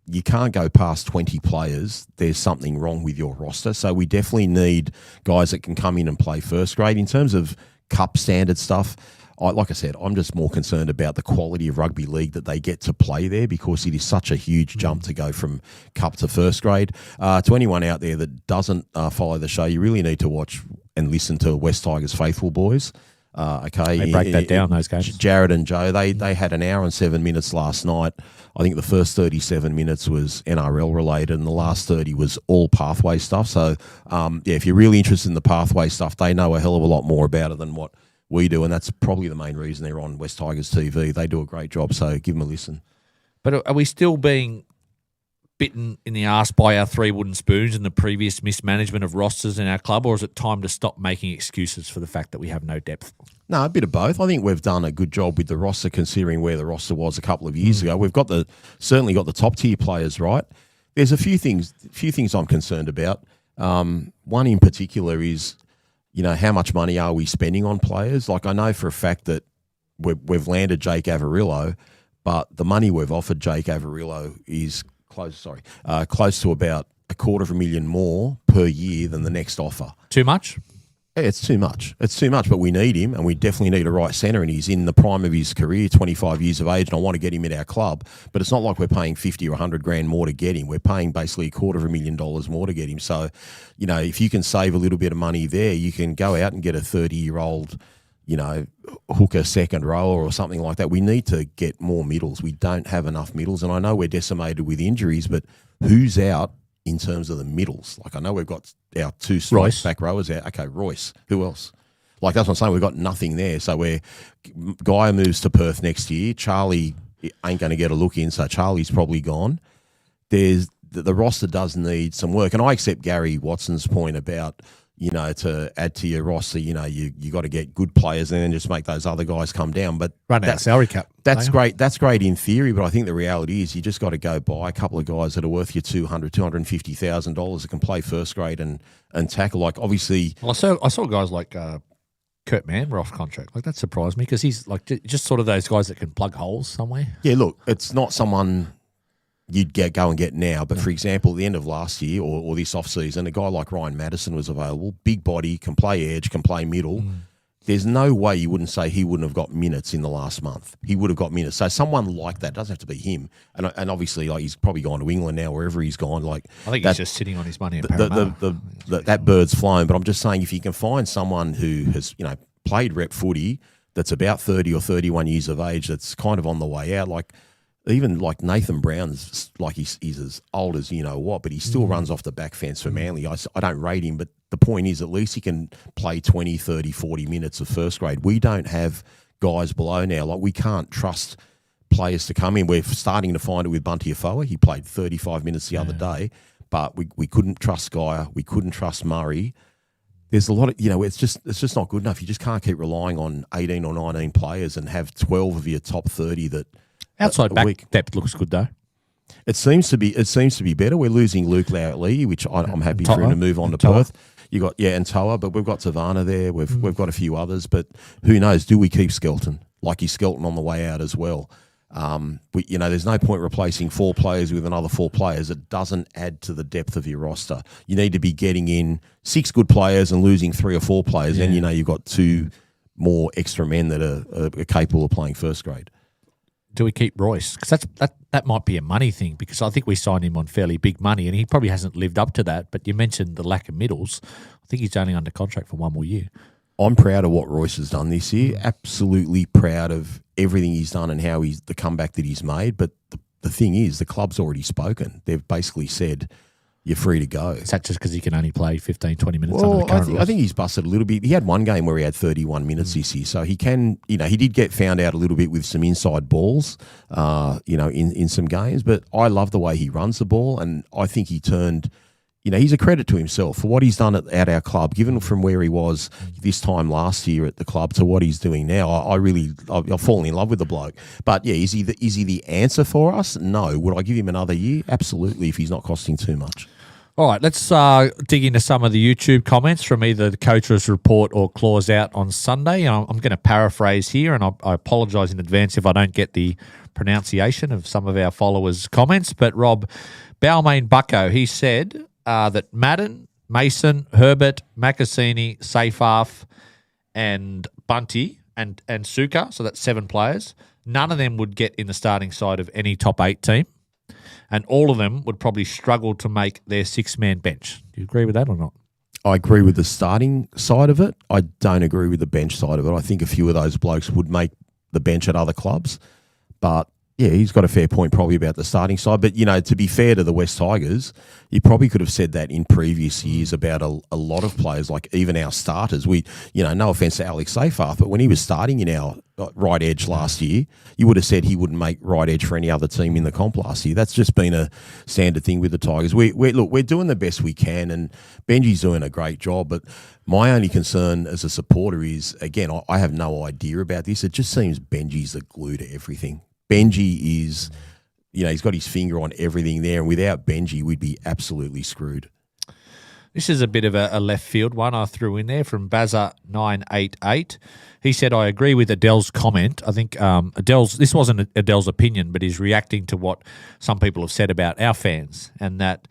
[SPEAKER 2] you can't go past 20 players, there's something wrong with your roster. So we definitely need guys that can come in and play first grade. In terms of cup standard stuff, like I said, I'm just more concerned about the quality of rugby league that they get to play there, because it is such a huge jump to go from cup to first grade. To anyone out there that doesn't follow the show, you really need to watch and listen to West Tigers Faithful Boys. Okay,
[SPEAKER 1] they break that down, those games.
[SPEAKER 2] Jared and Joe, they had an hour and 7 minutes last night. I think the first 37 minutes was NRL related, and the last 30 was all pathway stuff. So, if you're really interested in the pathway stuff, they know a hell of a lot more about it than what we do, and that's probably the main reason they're on West Tigers TV. They do a great job, so give them a listen.
[SPEAKER 1] But are we still being bitten in the arse by our three wooden spoons and the previous mismanagement of rosters in our club, or is it time to stop making excuses for the fact that we have no depth?
[SPEAKER 2] No, a bit of both. I think we've done a good job with the roster, considering where the roster was a couple of years ago. We've got certainly got the top tier players right. There's a few things I'm concerned about. One in particular is, you know, how much money are we spending on players? Like, I know for a fact that we've landed Jake Averillo, but the money we've offered Jake Averillo is close to about $250,000 more per year than the next offer.
[SPEAKER 1] Too much?
[SPEAKER 2] Yeah, it's too much. It's too much, but we need him, and we definitely need a right centre, and he's in the prime of his career, 25 years of age, and I want to get him at our club. But it's not like we're paying 50 or 100 grand more to get him. We're paying basically $250,000 more to get him. So, you know, if you can save a little bit of money there, you can go out and get a 30-year-old, you know, hooker second rower or something like that. We need to get more middles. We don't have enough middles, and I know we're decimated with injuries, but who's out in terms of the middles? Like, I know we've got our two strike back rowers out. Okay, Royce. Who else? Like, that's what I'm saying. We've got nothing there. So Guy moves to Perth next year. Charlie ain't going to get a look in, so Charlie's probably gone. The roster does need some work. And I accept Gary Watson's point about, you know, to add to your roster, you know, you got to get good players and then just make those other guys come down. But
[SPEAKER 1] run that salary cap.
[SPEAKER 2] That's great. That's great in theory, but I think the reality is you just got to go buy a couple of guys that are worth your $250,000 that can play first grade and tackle. Like, obviously,
[SPEAKER 1] well, I saw guys like Kurt Mann were off contract. Like, that surprised me, because he's like just sort of those guys that can plug holes somewhere.
[SPEAKER 2] Yeah, look, it's not someone you'd go and get now. But, for example, at the end of last year or this off-season, a guy like Ryan Madison was available, big body, can play edge, can play middle. There's no way you wouldn't say he wouldn't have got minutes in the last month. He would have got minutes. So someone like that, doesn't have to be him. And obviously, like, he's probably gone to England now, wherever he's gone. Like,
[SPEAKER 1] I think he's just sitting on his money at Parramatta.
[SPEAKER 2] That bird's flown. But I'm just saying, if you can find someone who has, you know, played rep footy, that's about 30 or 31 years of age, that's kind of on the way out, like, even like Nathan Brown's, like, he's as old as you know what, but he still runs off the back fence for Manly. I don't rate him, but the point is, at least he can play 20, 30, 40 minutes of first grade. We don't have guys below now. Like, we can't trust players to come in. We're starting to find it with Bunty Afoa. He played 35 minutes the other day, but we couldn't trust Geyer. We couldn't trust Murray. There's a lot of, you know, it's just not good enough. You just can't keep relying on 18 or 19 players and have 12 of your top 30 that
[SPEAKER 1] outside back depth looks good though.
[SPEAKER 2] It seems to be better. We're losing Luke Lackey, which I'm happy for him to move on to Perth. You got and Toa, but we've got Savannah there. We've got a few others, but who knows? Do we keep Skelton? Like, he's Skelton on the way out as well. There's no point replacing 4 players with another 4 players. It doesn't add to the depth of your roster. You need to be getting in 6 good players and losing 3 or 4 players. Then you've got 2 more extra men that are capable of playing first grade.
[SPEAKER 1] Do we keep Royce? Because that might be a money thing because I think we signed him on fairly big money and he probably hasn't lived up to that. But you mentioned the lack of middles. I think he's only under contract for one more year.
[SPEAKER 2] I'm proud of what Royce has done this year. Absolutely proud of everything he's done and how the comeback that he's made. But the thing is, the club's already spoken. They've basically said, you're free to go.
[SPEAKER 1] Is that just because he can only play 15, 20 minutes
[SPEAKER 2] Well,
[SPEAKER 1] under the current rules?
[SPEAKER 2] I think he's busted a little bit. He had one game where he had 31 minutes this year, so he can, he did get found out a little bit with some inside balls, in some games. But I love the way he runs the ball, and I think he turned, he's a credit to himself for what he's done at our club, given from where he was this time last year at the club to what he's doing now. I've fallen in love with the bloke. But yeah, is he the answer for us? No. Would I give him another year? Absolutely, if he's not costing too much.
[SPEAKER 1] All right, let's dig into some of the YouTube comments from either the Coach's Report or Clause Out on Sunday. I'm going to paraphrase here, and I apologise in advance if I don't get the pronunciation of some of our followers' comments. But Rob Balmain Bucko, he said that Madden, Mason, Herbert, Macassini, Seyfarth, and Bunty and Suka, so that's 7 players, none of them would get in the starting side of any top 8 team. And all of them would probably struggle to make their 6-man bench. Do you agree with that or not?
[SPEAKER 2] I agree with the starting side of it. I don't agree with the bench side of it. I think a few of those blokes would make the bench at other clubs. But, yeah, he's got a fair point probably about the starting side. But, to be fair to the West Tigers, you probably could have said that in previous years about a lot of players, like even our starters. No offence to Alex Seyfarth, but when he was starting in our right edge last year, you would have said he wouldn't make right edge for any other team in the comp last year. That's just been a standard thing with the Tigers. We're doing the best we can, and Benji's doing a great job. But my only concern as a supporter is, again, I have no idea about this. It just seems Benji's the glue to everything. Benji is, he's got his finger on everything there, and without Benji, we'd be absolutely screwed.
[SPEAKER 1] This is a bit of a left field one I threw in there from Bazza988. He said, I agree with Adel's comment. I think this wasn't Adel's opinion, but he's reacting to what some people have said about our fans, and that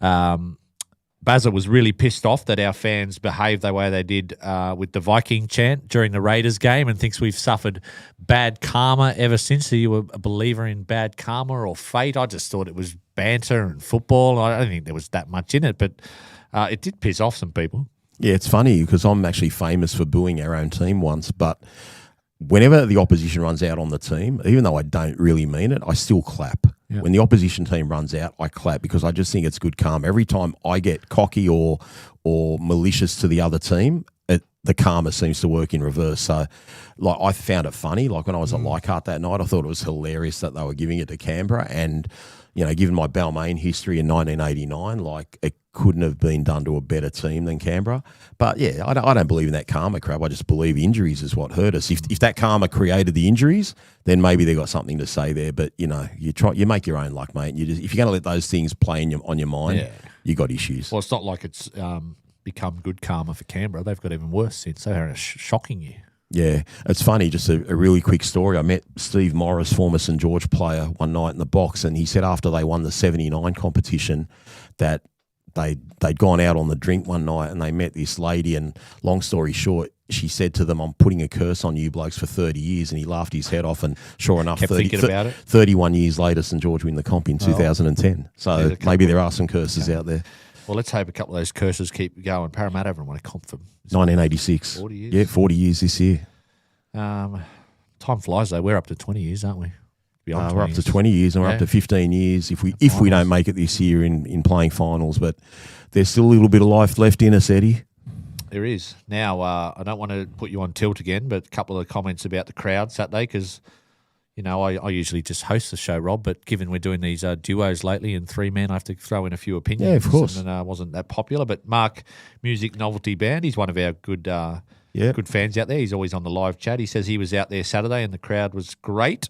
[SPEAKER 1] Bazza was really pissed off that our fans behaved the way they did with the Viking chant during the Raiders game, and thinks we've suffered bad karma ever since. Are you a believer in bad karma or fate? I just thought it was banter and football. I don't think there was that much in it, but it did piss off some people. Yeah,
[SPEAKER 2] it's funny because I'm actually famous for booing our own team once, but whenever the opposition runs out on the team, even though I don't really mean it, I still clap. Yep. When the opposition team runs out, I clap because I just think it's good karma. Every time I get cocky or malicious to the other team, the karma seems to work in reverse. So, I found it funny. Like when I was at Leichhardt that night, I thought it was hilarious that they were giving it to Canberra. And, given my Balmain history in 1989, it couldn't have been done to a better team than Canberra. But, yeah, I don't believe in that karma crap. I just believe injuries is what hurt us. If that karma created the injuries, then maybe they got something to say there. But, you make your own luck, mate. If you're going to let those things play on your mind, you got issues.
[SPEAKER 1] Well, it's not like it's become good karma for Canberra. They've got even worse since. They had a shocking year.
[SPEAKER 2] Yeah, it's funny, just a really quick story. I met Steve Morris, former St George player, one night in the box, and he said after they won the 79 competition that they'd gone out on the drink one night and they met this lady, and long story short, she said to them, I'm putting a curse on you blokes for 30 years, and he laughed his head off, and sure enough,
[SPEAKER 1] thinking about it.
[SPEAKER 2] 31 years later, St George win the comp in 2010. So maybe there are some curses out there.
[SPEAKER 1] Well, let's hope a couple of those curses keep going. Parramatta haven't won a comp for
[SPEAKER 2] 1986.
[SPEAKER 1] 40 years.
[SPEAKER 2] Yeah, 40 years this year.
[SPEAKER 1] Time flies, though. We're up to 20 years, aren't we?
[SPEAKER 2] We're up to 20 years, and we're up to 15 years if we don't make it this year in playing finals. But there's still a little bit of life left in us, Eddie.
[SPEAKER 1] There is. Now, I don't want to put you on tilt again, but a couple of comments about the crowd Saturday, because I usually just host the show, Rob, but given we're doing these duos lately and 3-man, I have to throw in a few opinions.
[SPEAKER 2] Yeah, of course.
[SPEAKER 1] And wasn't that popular. But Mark Music Novelty Band, he's one of our good fans out there. He's always on the live chat. He says he was out there Saturday and the crowd was great.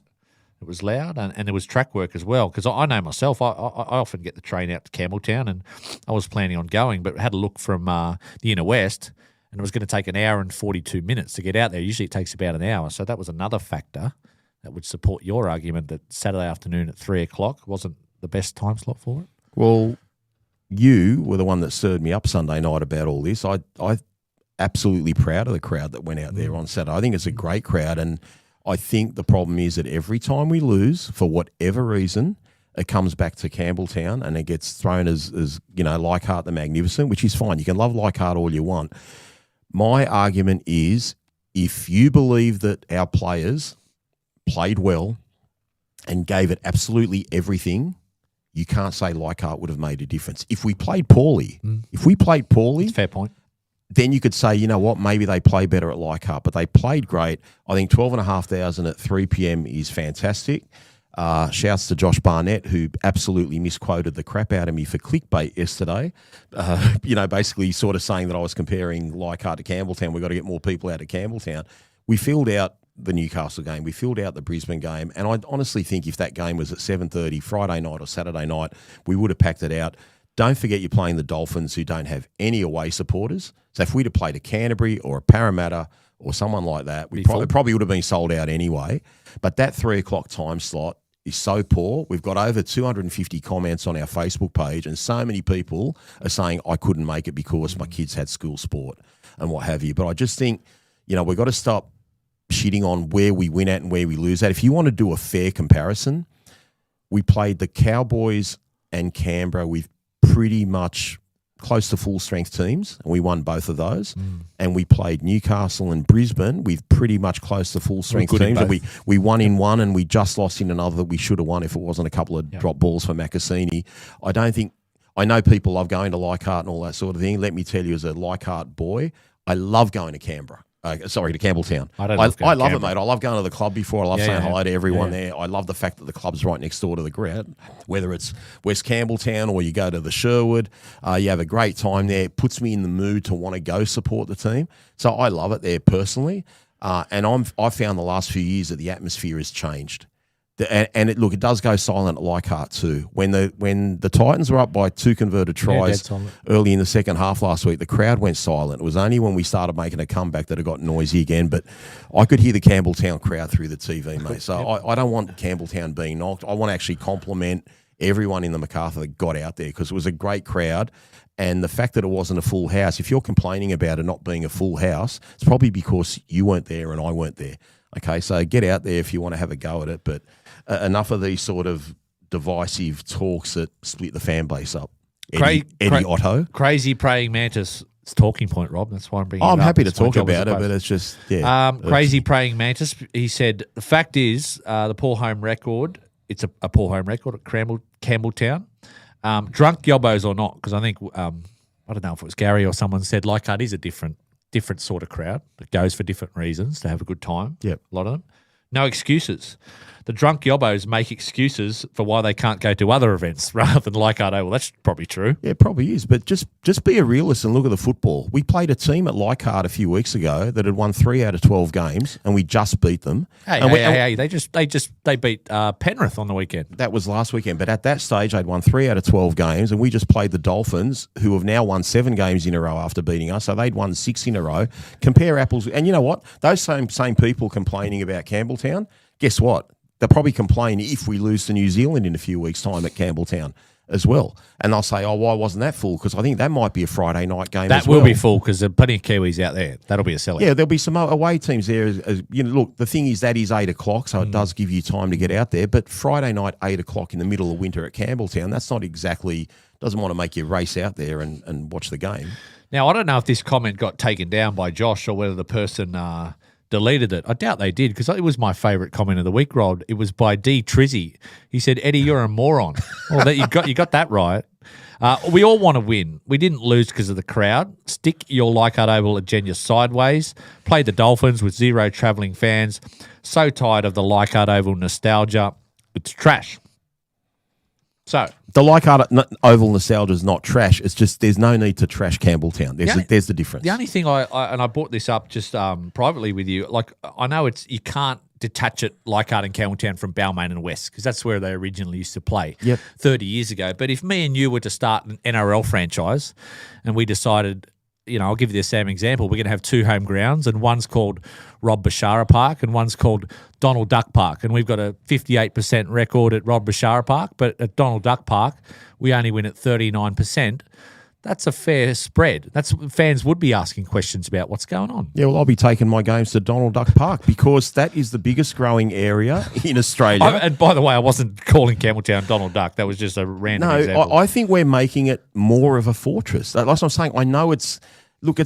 [SPEAKER 1] It was loud, and there was track work as well, because I know myself, I often get the train out to Campbelltown, and I was planning on going, but had a look from the inner west, and it was going to take an hour and 42 minutes to get out there. Usually it takes about an hour, so that was another factor that would support your argument that Saturday afternoon at 3 o'clock wasn't the best time slot for it?
[SPEAKER 2] Well, you were the one that stirred me up Sunday night about all this. I absolutely proud of the crowd that went out there on Saturday. I think it's a great crowd, and I think the problem is that every time we lose, for whatever reason, it comes back to Campbelltown and it gets thrown as Leichhardt the Magnificent, which is fine. You can love Leichhardt all you want. My argument is, if you believe that our players played well and gave it absolutely everything, you can't say Leichhardt would have made a difference. If we played poorly,
[SPEAKER 1] That's a fair point.
[SPEAKER 2] then you could say, you know what, maybe they play better at Leichhardt, but they played great. I think 12,500 at 3 p.m. is fantastic. Shouts to Josh Barnett, who absolutely misquoted the crap out of me for clickbait yesterday. Basically sort of saying that I was comparing Leichhardt to Campbelltown. We've got to get more people out of Campbelltown. We filled out the Newcastle game. We filled out the Brisbane game. And I honestly think if that game was at 7:30 Friday night or Saturday night, we would have packed it out. Don't forget you're playing the Dolphins, who don't have any away supporters. So if we'd have played a Canterbury or a Parramatta or someone like that, we probably would have been sold out anyway. But that 3 o'clock time slot is so poor. We've got over 250 comments on our Facebook page, and so many people are saying I couldn't make it because my kids had school sport and what have you. But I just think, we've got to stop shitting on where we win at and where we lose at. If you want to do a fair comparison, we played the Cowboys and Canberra with pretty much close to full strength teams, and we won both of those. And we played Newcastle and Brisbane with pretty much close to full strength teams, and we won in one, and we just lost in another that we should have won if it wasn't a couple of drop balls for Macassini. I know people love going to Leichhardt and all that sort of thing. Let me tell you, as a Leichhardt boy, I love going to Canberra. To Campbelltown.
[SPEAKER 1] I
[SPEAKER 2] love it, mate. I love going to the club before. I love saying hi to everyone there. I love the fact that the club's right next door to the ground, whether it's West Campbelltown or you go to the Sherwood. You have a great time there. It puts me in the mood to want to go support the team. So I love it there personally. And I found the last few years that the atmosphere has changed. It does go silent at Leichhardt too. When the Titans were up by 2 converted tries early in the second half last week, the crowd went silent. It was only when we started making a comeback that it got noisy again. But I could hear the Campbelltown crowd through the TV, mate. So I don't want Campbelltown being knocked. I want to actually compliment everyone in the MacArthur that got out there, because it was a great crowd. And the fact that it wasn't a full house, if you're complaining about it not being a full house, it's probably because you weren't there and I weren't there. Okay, so get out there if you want to have a go at it. But enough of these sort of divisive talks that split the fan base up. Eddie Otto.
[SPEAKER 1] Crazy praying mantis. It's talking point, Rob. That's why I'm bringing it up.
[SPEAKER 2] I'm happy to talk about it, but it's just,
[SPEAKER 1] crazy praying mantis. He said, the fact is, the poor home record, it's a poor home record at Campbelltown. Drunk yobbos or not, because I think, I don't know if it was Gary or someone said, Leichhardt is a different sort of crowd that goes for different reasons to have a good time.
[SPEAKER 2] Yep.
[SPEAKER 1] A lot of them. No excuses. The drunk yobbos make excuses for why they can't go to other events rather than Leichhardt. Well, that's probably true.
[SPEAKER 2] Yeah, it probably is. But just be a realist and look at the football. We played a team at Leichhardt a few weeks ago that had won 3 out of 12 games, and we just beat them.
[SPEAKER 1] Hey, they beat Penrith on the weekend.
[SPEAKER 2] That was last weekend. But at that stage, they'd won 3 out of 12 games, and we just played the Dolphins, who have now won 7 games in a row after beating us. So they'd won 6 in a row. Compare apples. And you know what? Those same people complaining about Campbelltown, guess what? They'll probably complain if we lose to New Zealand in a few weeks' time at Campbelltown as well. And they'll say, why wasn't that full? Because I think that might be a Friday night game as well.
[SPEAKER 1] That will be full because there are plenty of Kiwis out there. That'll be a sellout.
[SPEAKER 2] Yeah, there'll be some away teams there. Look, the thing is that is 8 o'clock, so it does give you time to get out there. But Friday night, 8 o'clock in the middle of winter at Campbelltown, that's not exactly, doesn't want to make you race out there and watch the game.
[SPEAKER 1] Now, I don't know if this comment got taken down by Josh or whether the person deleted it. I doubt they did, because it was my favourite comment of the week, Rod. It was by D. Trizzy. He said, Eddie, you're a moron. Well, you got that right. We all want to win. We didn't lose because of the crowd. Stick your Leichhardt Oval agenda sideways. Play the Dolphins with 0 travelling fans. So tired of the Leichhardt Oval nostalgia. It's trash. So
[SPEAKER 2] the Leichhardt Oval nostalgia is not trash. It's just there's no need to trash Campbelltown. There's the difference.
[SPEAKER 1] The only thing I brought this up just privately with you, like I know you can't detach it Leichhardt and Campbelltown from Balmain and West, because that's where they originally used to play 30 years ago. But if me and you were to start an NRL franchise and we decided, I'll give you the same example. We're going to have 2 home grounds, and one's called Rob Bashara Park and one's called Donald Duck Park. And we've got a 58% record at Rob Bashara Park, but at Donald Duck Park, we only win at 39%. That's a fair spread. That's fans would be asking questions about what's going on.
[SPEAKER 2] Yeah, well, I'll be taking my games to Donald Duck Park because that is the biggest growing area in Australia.
[SPEAKER 1] And by the way, I wasn't calling Campbelltown Donald Duck. That was just a random example.
[SPEAKER 2] I think we're making it more of a fortress. Like what I'm saying, I know it's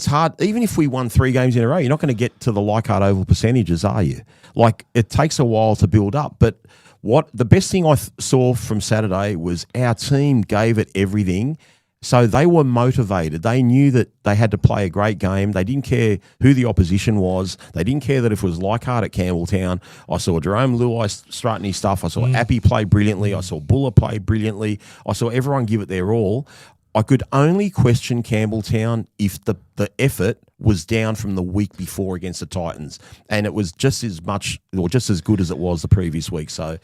[SPEAKER 2] hard. Even if we won 3 games in a row, you're not going to get to the Leichhardt Oval percentages, are you? Like, it takes a while to build up. But what the best thing I saw from Saturday was our team gave it everything. So they were motivated. They knew that they had to play a great game. They didn't care who the opposition was. They didn't care that if it was Leichhardt at Campbelltown. I saw Jerome Luai strutting his stuff. I saw Appy play brilliantly. I saw Buller play brilliantly. I saw everyone give it their all. I could only question Campbelltown if the effort was down from the week before against the Titans. And it was just as much or just as good as it was the previous week. So,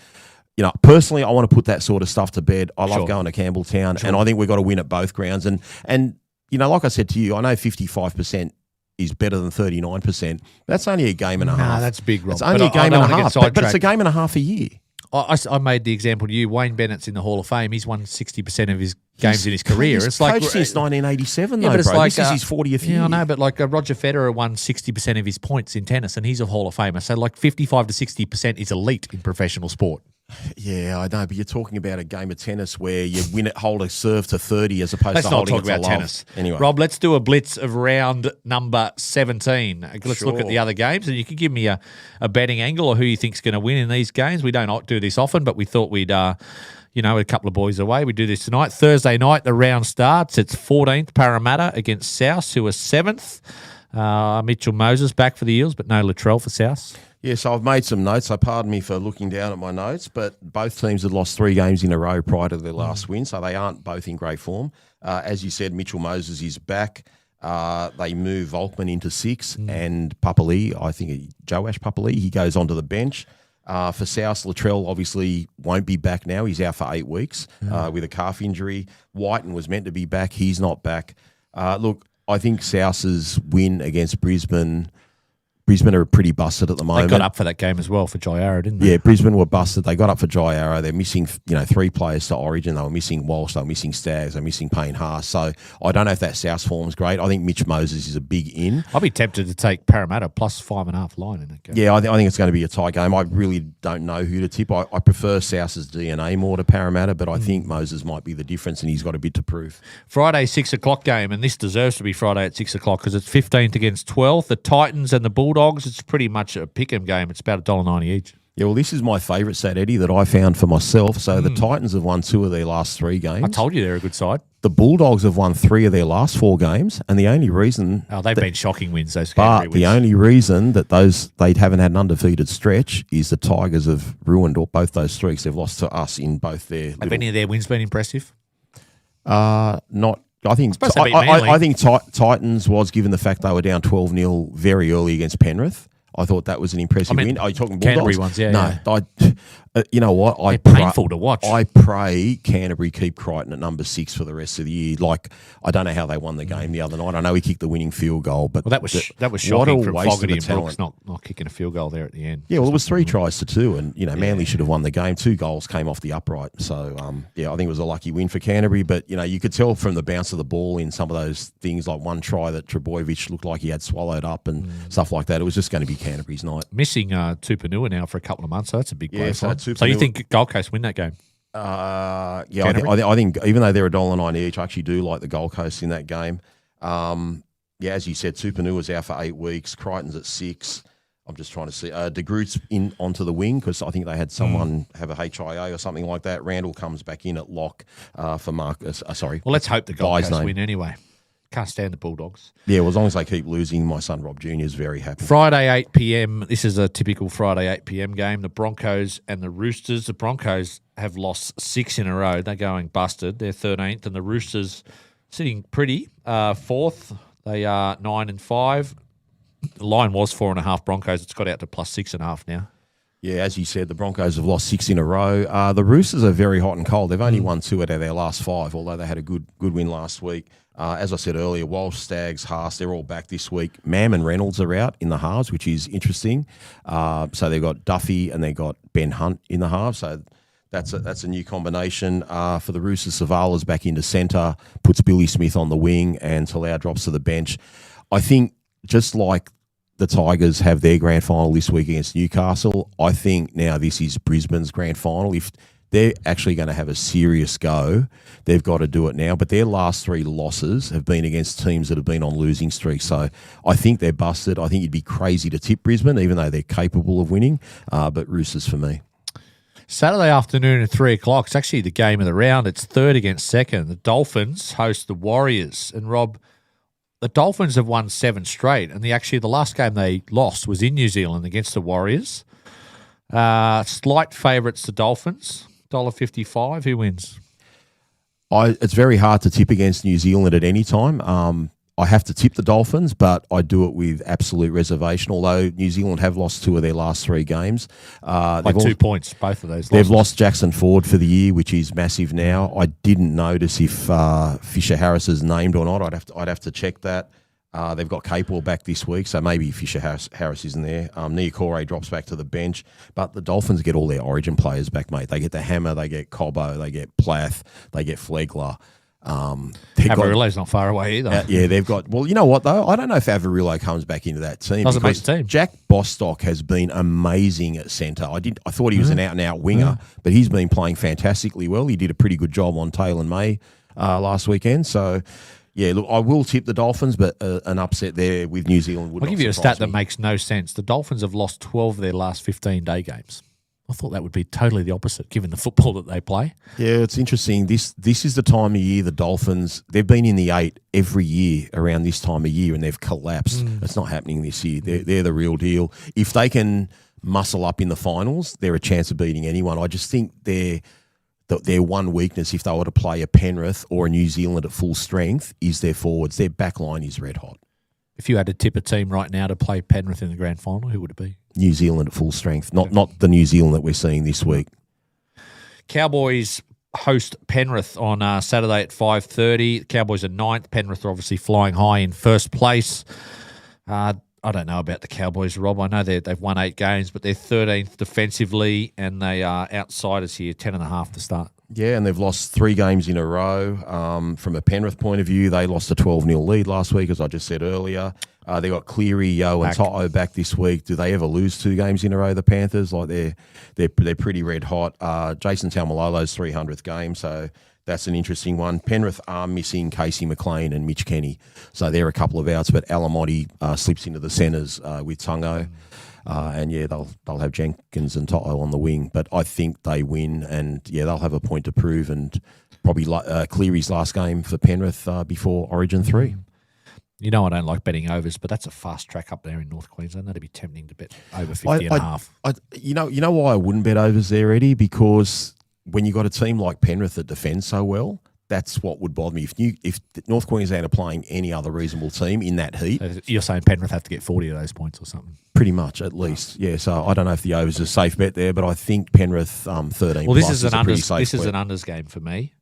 [SPEAKER 2] you know, personally, I want to put that sort of stuff to bed. I love going to Campbelltown, and I think we've got to win at both grounds. And you know, like I said to you, I know 55% is better than 39%. That's only a game and a half.
[SPEAKER 1] That's big, Rob.
[SPEAKER 2] It's only a game and a half, but it's a game and a half a year.
[SPEAKER 1] I made the example to you. Wayne Bennett's in the Hall of Fame. He's won 60% of his games in his career.
[SPEAKER 2] It's like since 1987, though,
[SPEAKER 1] but it's
[SPEAKER 2] bro.
[SPEAKER 1] like,
[SPEAKER 2] This is his 40th year.
[SPEAKER 1] Yeah, I know, but like Roger Federer won 60% of his points in tennis, and he's a Hall of Famer. So like 55 to 60% is elite in professional sport.
[SPEAKER 2] Yeah, I know, but you're talking about a game of tennis where you win it, hold a serve to 30 as opposed to holding it to love.
[SPEAKER 1] Let's not talk about tennis.
[SPEAKER 2] Anyway,
[SPEAKER 1] Rob, let's do a blitz of round number 17. Let's look at the other games, and you can give me a betting angle or who you think's going to win in these games. We don't do this often, but we thought we'd, a couple of boys away. We do this tonight. Thursday night, the round starts. It's 14th Parramatta against South, who are 7th. Mitchell Moses back for the Eels, but no Latrell for South.
[SPEAKER 2] Yeah, so I've made some notes. So pardon me for looking down at my notes, but both teams had lost 3 games in a row prior to their last win, so they aren't both in great form. As you said, Mitchell Moses is back. They move Volkman into 6, and Papali, I think Joash Papali, he goes onto the bench. For South, Latrell obviously won't be back now. He's out for 8 weeks with a calf injury. Whiten was meant to be back. He's not back. Look, I think South's win against Brisbane are pretty busted at the moment.
[SPEAKER 1] They got up for that game as well for Jai Arrow, didn't they?
[SPEAKER 2] Yeah, Brisbane were busted. They got up for Jai Arrow. They're missing, 3 players to Origin. They were missing Walsh. They were missing Staggs. They were missing Payne Haas. So I don't know if that South form's great. I think Mitch Moses is a big in.
[SPEAKER 1] I'll be tempted to take Parramatta plus 5.5 line in that game.
[SPEAKER 2] Yeah, I think it's going to be a tight game. I really don't know who to tip. I prefer South's DNA more to Parramatta, but I think Moses might be the difference, and he's got a bit to prove.
[SPEAKER 1] Friday, 6 o'clock game, and this deserves to be Friday at 6 o'clock because it's 15th against 12th. The Titans and the Bulldogs, it's pretty much a pick-em game. It's about $1.90 each.
[SPEAKER 2] Yeah, well, this is my favourite stat, Eddie, that I found for myself. So the Titans have won 2 of their last 3 games.
[SPEAKER 1] I told you they're a good side.
[SPEAKER 2] The Bulldogs have won 3 of their last 4 games, and the only reason...
[SPEAKER 1] Oh, they've been shocking wins, those
[SPEAKER 2] But
[SPEAKER 1] wins.
[SPEAKER 2] the only reason that they haven't had an undefeated stretch is the Tigers have ruined both those streaks. They've lost to us in both their...
[SPEAKER 1] Have any of their wins been impressive?
[SPEAKER 2] Not... I think Titans was, given the fact they were down 12-0 very early against Penrith. I thought that was an impressive win. Are you talking Bulldogs?
[SPEAKER 1] Canterbury ones, yeah.
[SPEAKER 2] No,
[SPEAKER 1] yeah.
[SPEAKER 2] You know what?
[SPEAKER 1] They're painful to watch.
[SPEAKER 2] I pray Canterbury keep Crichton at number 6 for the rest of the year. Like, I don't know how they won the game the other night. I know he kicked the winning field goal, but
[SPEAKER 1] that was shocking from Fogarty and Brooks not kicking a field goal there at the end.
[SPEAKER 2] Yeah, well, it was 3 tries to 2, and Manly should have won the game. 2 goals came off the upright, so I think it was a lucky win for Canterbury. But you could tell from the bounce of the ball in some of those things, like one try that Trebojevic looked like he had swallowed up and stuff like that. It was just going to be Canterbury's night.
[SPEAKER 1] Missing Tupanua now for a couple of months, so that's a big blow. So
[SPEAKER 2] Tupanua,
[SPEAKER 1] you think Gold Coast win that game?
[SPEAKER 2] I think even though they're $1.90 each, I actually do like the Gold Coast in that game. As you said, Tupanua was out for 8 weeks. Crichton's at 6. I'm just trying to see. De Groot's in onto the wing because I think they had someone have a HIA or something like that. Randall comes back in at lock for Marcus. Well,
[SPEAKER 1] let's hope the Gold Coast win anyway. Can't stand the Bulldogs.
[SPEAKER 2] Yeah, well, as long as they keep losing, my son Rob Jr. is very happy.
[SPEAKER 1] Friday, 8 p.m. This is a typical Friday, 8 p.m. game. The Broncos and the Roosters. The Broncos have lost 6 in a row. They're going busted. They're 13th. And the Roosters sitting pretty, 4th. They are 9-5. The line was 4.5 Broncos. It's got out to plus 6.5 now.
[SPEAKER 2] Yeah, as you said, the Broncos have lost 6 in a row. The Roosters are very hot and cold. They've only won 2 out of their last 5, although they had a good win last week. As I said earlier, Walsh, Staggs, Haas, they're all back this week. Mam and Reynolds are out in the halves, which is interesting. So they've got Duffy and they've got Ben Hunt in the halves. So That's a new combination for the Roosters. Savala's back into centre, puts Billy Smith on the wing, and Talau drops to the bench. I think just like the Tigers have their grand final this week against Newcastle, I think now this is Brisbane's grand final. If they're actually going to have a serious go, they've got to do it now. But their last 3 losses have been against teams that have been on losing streaks. So I think they're busted. I think you'd be crazy to tip Brisbane, even though they're capable of winning. But Roosters for me.
[SPEAKER 1] Saturday afternoon at 3 o'clock. It's actually the game of the round. It's third against second. The Dolphins host the Warriors. And Rob, the Dolphins have won 7 straight. And the last game they lost was in New Zealand against the Warriors. Slight favourites, the Dolphins. $1.55. Who wins?
[SPEAKER 2] It's very hard to tip against New Zealand at any time. I have to tip the Dolphins, but I do it with absolute reservation, although New Zealand have lost 2 of their last 3 games.
[SPEAKER 1] By 2 points, both of those.
[SPEAKER 2] They've lost Jackson Ford for the year, which is massive now. I didn't notice if Fisher Harris is named or not. I'd have to check that. They've got Capewell back this week, so maybe Fisher Harris isn't there. Niokore drops back to the bench, but the Dolphins get all their Origin players back, mate. They get the Hammer, they get Cobbo, they get Plath, they get Flegler.
[SPEAKER 1] Avarillo's not far away either.
[SPEAKER 2] Yeah, they've got. Well, you know what though? I don't know if Avarillo comes back into that team.
[SPEAKER 1] Doesn't make the team.
[SPEAKER 2] Jack Bostock has been amazing at centre. I thought he was an out and out winger, but he's been playing fantastically well. He did a pretty good job on Taylor and May last weekend. So. Yeah, look, I will tip the Dolphins, but an upset there with New Zealand would
[SPEAKER 1] I'll
[SPEAKER 2] not
[SPEAKER 1] give you a
[SPEAKER 2] surprise
[SPEAKER 1] stat that
[SPEAKER 2] me.
[SPEAKER 1] makes no sense. The Dolphins have lost 12 of their last 15-day games. I thought that would be totally the opposite, given the football that they play.
[SPEAKER 2] Yeah, it's interesting. This is the time of year the Dolphins, they've been in the 8 every year around this time of year, and they've collapsed. It's not happening this year. They're the real deal. If they can muscle up in the finals, they're a chance of beating anyone. I just think their one weakness, if they were to play a Penrith or a New Zealand at full strength, is their forwards. Their back line is red hot.
[SPEAKER 1] If you had to tip a team right now to play Penrith in the grand final, who would it be?
[SPEAKER 2] New Zealand at full strength, not the New Zealand that we're seeing this week.
[SPEAKER 1] Cowboys host Penrith on Saturday at 5:30. The Cowboys are 9th. Penrith are obviously flying high in first place. I don't know about the Cowboys, Rob. I know they've won 8 games, but they're 13th defensively, and they are outsiders here, 10.5 to start.
[SPEAKER 2] Yeah, and they've lost 3 games in a row. From a Penrith point of view, they lost a 12-0 lead last week, as I just said earlier. They got Cleary, Yo, and Toto back this week. Do they ever lose 2 games in a row, the Panthers? Like they're pretty red hot. Jason Taumalolo's 300th game, so that's an interesting one. Penrith are missing Casey McLean and Mitch Kenny, so they're a couple of outs. But Alamotti slips into the centres with Tungo. And yeah, they'll have Jenkins and Toto on the wing, but I think they win, and yeah, they'll have a point to prove, and probably Cleary's last game for Penrith before Origin 3.
[SPEAKER 1] You know I don't like betting overs, but that's a fast track up there in North Queensland. That'd be tempting to bet over 50.5.
[SPEAKER 2] You know why I wouldn't bet overs there, Eddie? Because when you got a team like Penrith that defends so well, that's what would bother me. If North Queensland are playing any other reasonable team in that heat.
[SPEAKER 1] So you're saying Penrith have to get 40 of those points or something?
[SPEAKER 2] Pretty much, at least. Yeah, so I don't know if the overs is a safe bet there, but I think Penrith 13
[SPEAKER 1] well,
[SPEAKER 2] this is an
[SPEAKER 1] unders game for me.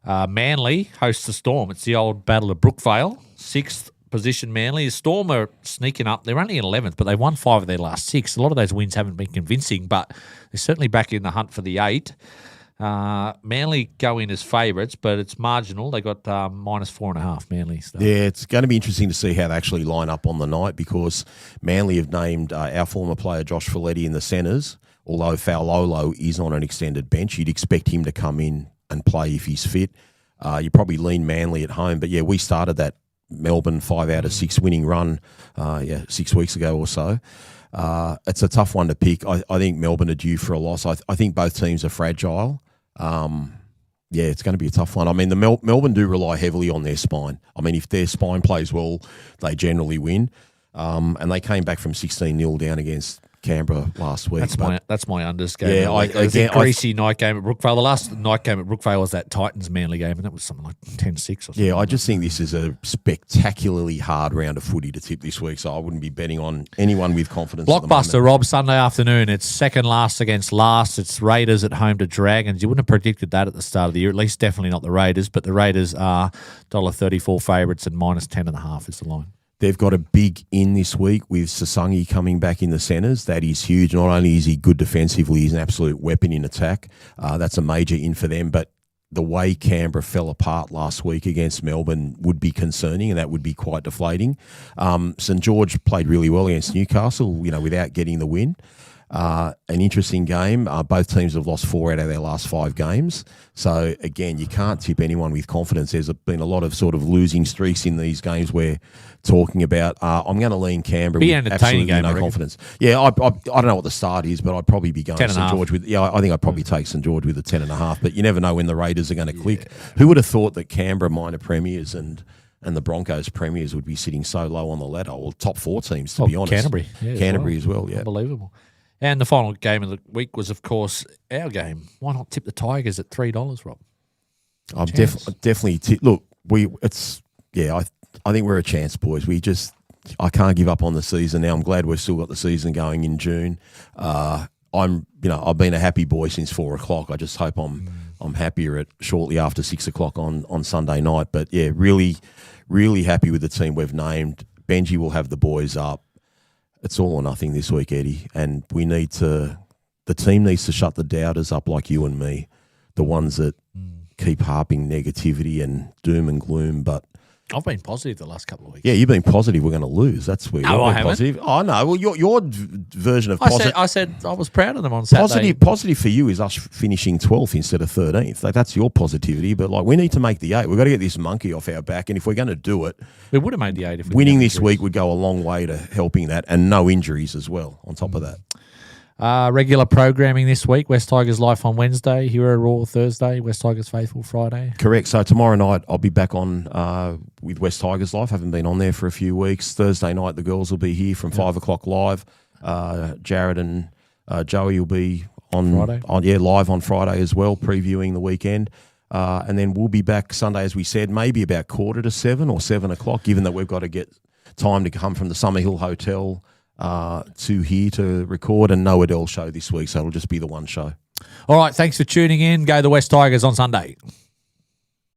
[SPEAKER 1] Manly hosts the Storm. It's the old Battle of Brookvale. 6th position Manly. The Storm are sneaking up. They're only in 11th, but they won 5 of their last 6. A lot of those wins haven't been convincing, but they're certainly back in the hunt for the 8. Manly go in as favourites, but it's marginal. They got -4.5 Manly. So.
[SPEAKER 2] Yeah, it's going to be interesting to see how they actually line up on the night, because Manly have named our former player Josh Folletti in the centres. Although Faulolo is on an extended bench, you'd expect him to come in and play if he's fit. You probably lean Manly at home, but yeah, we started that Melbourne 5 out of 6 winning run 6 weeks ago or so. It's a tough one to pick. I think Melbourne are due for a loss. I think both teams are fragile. Yeah, it's going to be a tough one. I mean, the Melbourne do rely heavily on their spine. I mean, if their spine plays well, they generally win. And they came back from 16-0 down against Canberra last week.
[SPEAKER 1] That's my unders game.
[SPEAKER 2] Yeah,
[SPEAKER 1] a greasy night game at Brookvale. The last night game at Brookvale was that Titans Manly game, and that was something like 10-6 or something.
[SPEAKER 2] Yeah, I just think this is a spectacularly hard round of footy to tip this week, so I wouldn't be betting on anyone with confidence.
[SPEAKER 1] Blockbuster, Rob, Sunday afternoon. It's second last against last. It's Raiders at home to Dragons. You wouldn't have predicted that at the start of the year, at least definitely not the Raiders, but the Raiders are $1.34 favourites, and -10.5 is the line.
[SPEAKER 2] They've got a big in this week with Sasangi coming back in the centres. That is huge. Not only is he good defensively, he's an absolute weapon in attack. That's a major in for them. But the way Canberra fell apart last week against Melbourne would be concerning, and that would be quite deflating. St George played really well against Newcastle, without getting the win. An interesting game. Both teams have lost 4 out of their last 5 games. So, again, you can't tip anyone with confidence. There's been a lot of sort of losing streaks in these games where talking about, I'm going to lean Canberra
[SPEAKER 1] Be
[SPEAKER 2] with
[SPEAKER 1] an
[SPEAKER 2] absolutely
[SPEAKER 1] entertaining game,
[SPEAKER 2] no confidence. Yeah, I don't know what the start is, but I'd probably be going
[SPEAKER 1] 10
[SPEAKER 2] St
[SPEAKER 1] and a
[SPEAKER 2] George with, I think I'd probably take St George with a 10.5, but you never know when the Raiders are going to click. Who would have thought that Canberra minor premiers and the Broncos premiers would be sitting so low on the ladder, or top 4 teams, to be honest.
[SPEAKER 1] Canterbury
[SPEAKER 2] as well, yeah.
[SPEAKER 1] Unbelievable. And the final game of the week was, of course, our game. Why not tip the Tigers at $3, Rob?
[SPEAKER 2] I'm definitely look. I think we're a chance, boys. I can't give up on the season now. I'm glad we've still got the season going in June. I've been a happy boy since 4 o'clock. I just hope I'm happier at shortly after 6 o'clock on Sunday night. But yeah, really, really happy with the team we've named. Benji will have the boys up. It's all or nothing this week, Eddie, and the team needs to shut the doubters up like you and me, the ones that keep harping negativity and doom and gloom. But
[SPEAKER 1] I've been positive the last couple of weeks.
[SPEAKER 2] Yeah, you've been positive we're going to lose. That's where you're positive. Oh, no. Well, your version of positive.
[SPEAKER 1] I said I was proud of them on Saturday.
[SPEAKER 2] Positive for you is us finishing 12th instead of 13th. That's your positivity. But we need to make the 8. We've got to get this monkey off our back. And if we're going to do it,
[SPEAKER 1] we would have made the 8 if we
[SPEAKER 2] winning this week would go a long way to helping that, and no injuries as well on top of that.
[SPEAKER 1] Regular programming this week. West Tigers Life on Wednesday. Hero Raw Thursday. West Tigers Faithful Friday.
[SPEAKER 2] Correct. So tomorrow night I'll be back on with West Tigers Life. Haven't been on there for a few weeks. Thursday night the girls will be here from 5 o'clock live. Jared and Joey will be on Friday. Live on Friday as well, previewing the weekend. And then we'll be back Sunday, as we said, maybe about 6:45 or 7 o'clock, given that we've got to get time to come from the Summerhill Hotel to here to record, and no Adel show this week, so it'll just be the one show.
[SPEAKER 1] All right, thanks for tuning in. Go the West Tigers on Sunday.